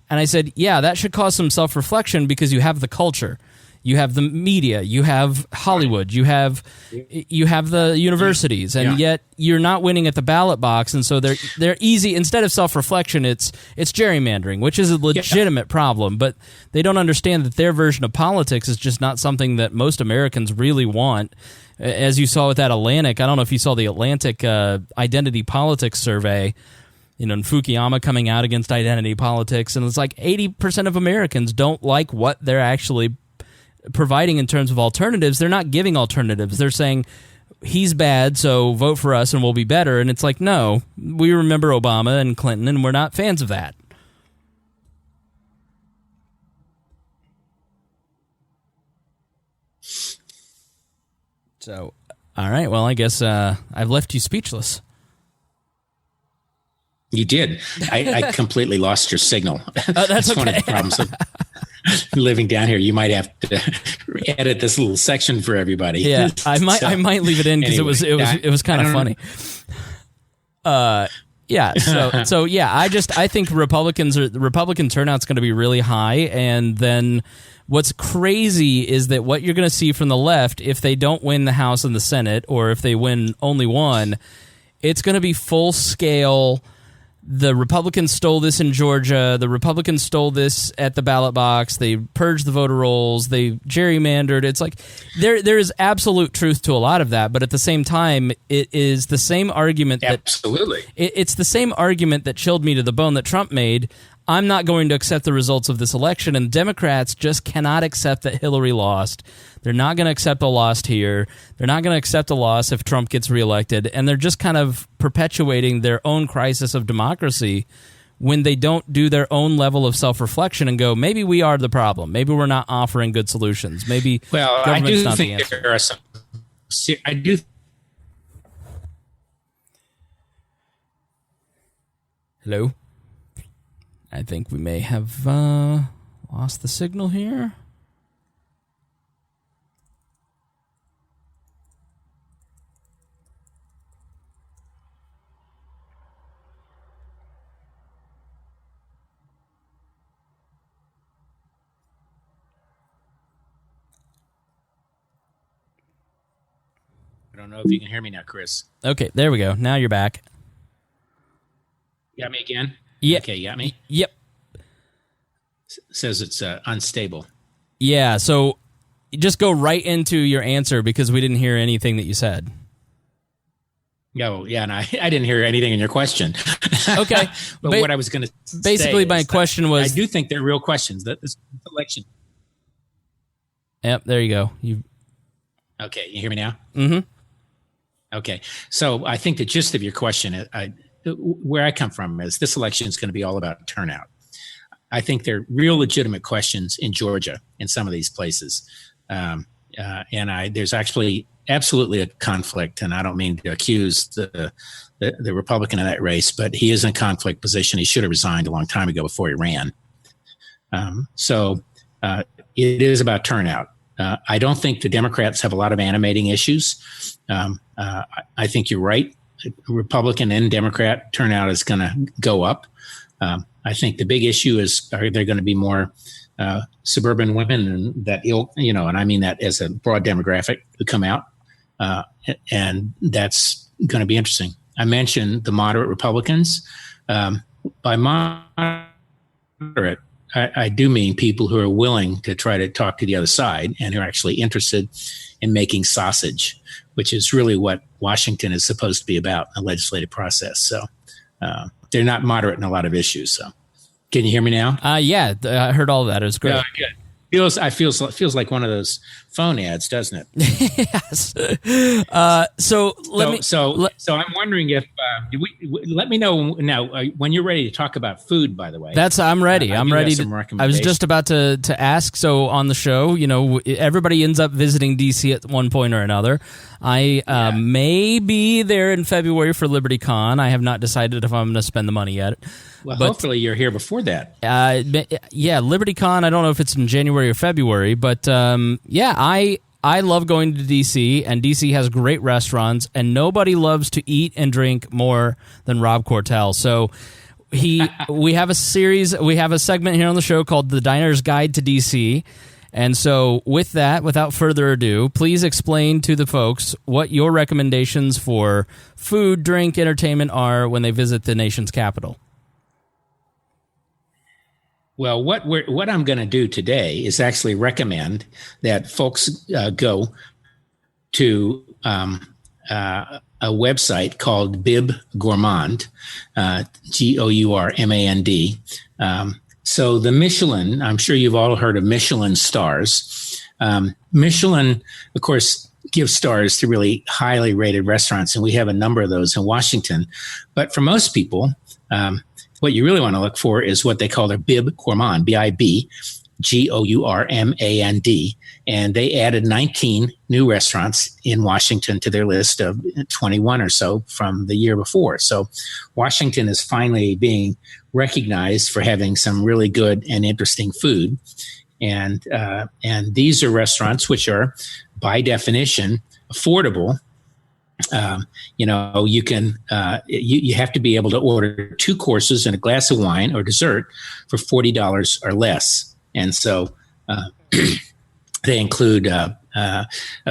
And I said, "Yeah, that should cause some self-reflection because you have the culture." You have the media, you have Hollywood, you have the universities, and yet you're not winning at the ballot box. And so they're easy. Instead of self-reflection, it's gerrymandering, which is a legitimate problem. But they don't understand that their version of politics is just not something that most Americans really want. As you saw with that Atlantic, I don't know if you saw the Atlantic identity politics survey. And Fukuyama coming out against identity politics, and it's like 80% of Americans don't like what they're actually providing in terms of alternatives. They're not giving alternatives. They're saying he's bad, so vote for us and we'll be better. And it's like, no, we remember Obama and Clinton, and we're not fans of that. So, all right, well, I guess I've left you speechless. You did. I completely lost your signal. That's okay. One of the problems of living down here. You might have to edit this little section for everybody. Yeah, I might leave it in because anyway, it was kind of funny. Yeah. So yeah, I think the Republican turnout's going to be really high, and then what's crazy is that what you're going to see from the left, if they don't win the House and the Senate, or if they win only one, it's going to be full scale. The Republicans stole this in Georgia. The Republicans stole this at the ballot box. They purged the voter rolls. They gerrymandered. It's like there is absolute truth to a lot of that, but at the same time, it is the same argument that absolutely it's the same argument that chilled me to the bone that Trump made. I'm not going to accept the results of this election, and Democrats just cannot accept that Hillary lost. They're not going to accept a loss here. They're not going to accept a loss if Trump gets reelected, and they're just kind of perpetuating their own crisis of democracy when they don't do their own level of self-reflection and go, maybe we are the problem. Maybe we're not offering good solutions. Maybe government's not the answer. There are some. I do. Hello? I think we may have lost the signal here. I don't know if you can hear me now, Chris. Okay, there we go. Now you're back. Got me again? Yeah. Okay, you got me? Yep. Says it's unstable. Yeah, so just go right into your answer because we didn't hear anything that you said. Oh, yeah, and I didn't hear anything in your question. Okay. But what I was going to say basically, my question was... I do think they're real questions. That this election... Yep, there you go. Okay, you hear me now? Mm-hmm. Okay, so I think the gist of your question, where I come from, is this election is going to be all about turnout. I think they're real legitimate questions in Georgia, in some of these places. And there's actually absolutely a conflict, and I don't mean to accuse the Republican in that race, but he is in a conflict position. He should have resigned a long time ago before he ran. So it is about turnout. I don't think the Democrats have a lot of animating issues. I think you're right. Republican and Democrat turnout is going to go up. I think the big issue is, are there going to be more suburban women and that and I mean that as a broad demographic who come out, and that's going to be interesting. I mentioned the moderate Republicans. By moderate, I do mean people who are willing to try to talk to the other side and who are actually interested in making sausage, which is really what Washington is supposed to be about, a legislative process. So they're not moderate in a lot of issues. So can you hear me now? Yeah, I heard all that. It was great. Good. Feels like one of those phone ads, doesn't it? Yes. So I'm wondering if let me know now when you're ready to talk about food. By the way, I'm ready. I'm ready. I was just about to ask. So on the show, everybody ends up visiting DC at one point or another. I may be there in February for LibertyCon. I have not decided if I'm going to spend the money yet. Well, hopefully you're here before that. Yeah, LibertyCon. I don't know if it's in January or February, but I love going to DC, and DC has great restaurants, and nobody loves to eat and drink more than Rob Quartel. So we have a segment here on the show called The Diner's Guide to DC. And so with that, without further ado, please explain to the folks what your recommendations for food, drink, entertainment are when they visit the nation's capital. Well, what I'm going to do today is actually recommend that folks go to a website called Bib Gourmand, Gourmand. So the Michelin, I'm sure you've all heard of Michelin stars. Michelin, of course, gives stars to really highly rated restaurants, and we have a number of those in Washington. But for most people, what you really want to look for is what they call their Bib Gourmand, BIB, Gourmand. And they added 19 new restaurants in Washington to their list of 21 or so from the year before. So Washington is finally being recognized for having some really good and interesting food. And these are restaurants which are, by definition, affordable. You can you have to be able to order 2 courses and a glass of wine or dessert for $40 or less. And so they include a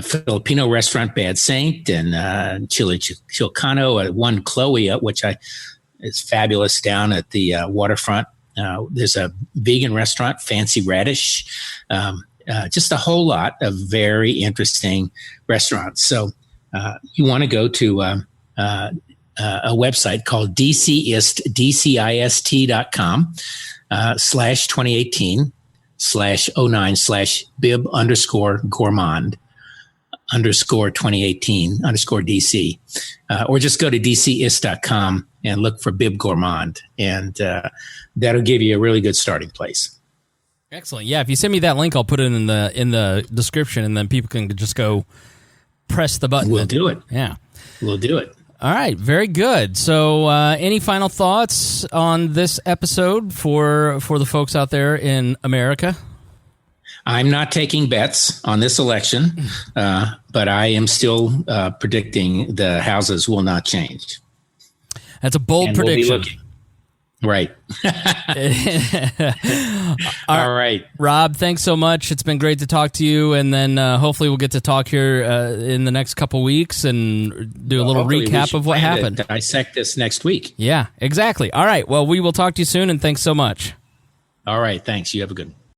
Filipino restaurant, Bad Saint, and Chili Chilcano, one Chloe, which is fabulous down at the waterfront. There's a vegan restaurant, Fancy Radish. Just a whole lot of very interesting restaurants. So you want to go to a website called DCist.com /2018/Bib_Gourmand_2018_DC. Or just go to DCist.com and look for Bib Gourmand. And that'll give you a really good starting place. Excellent. Yeah, if you send me that link, I'll put it in the description, and then people can just go press the button. We'll do it. Yeah. We'll do it. All right. Very good. So any final thoughts on this episode for the folks out there in America? I'm not taking bets on this election, but I am still predicting the houses will not change. That's a bold prediction. Right. All right. Rob, thanks so much. It's been great to talk to you. And then hopefully we'll get to talk here in the next couple weeks and do a little recap of what happened. Dissect this next week. Yeah, exactly. All right. Well, we will talk to you soon, and thanks so much. All right. Thanks. You have a good one.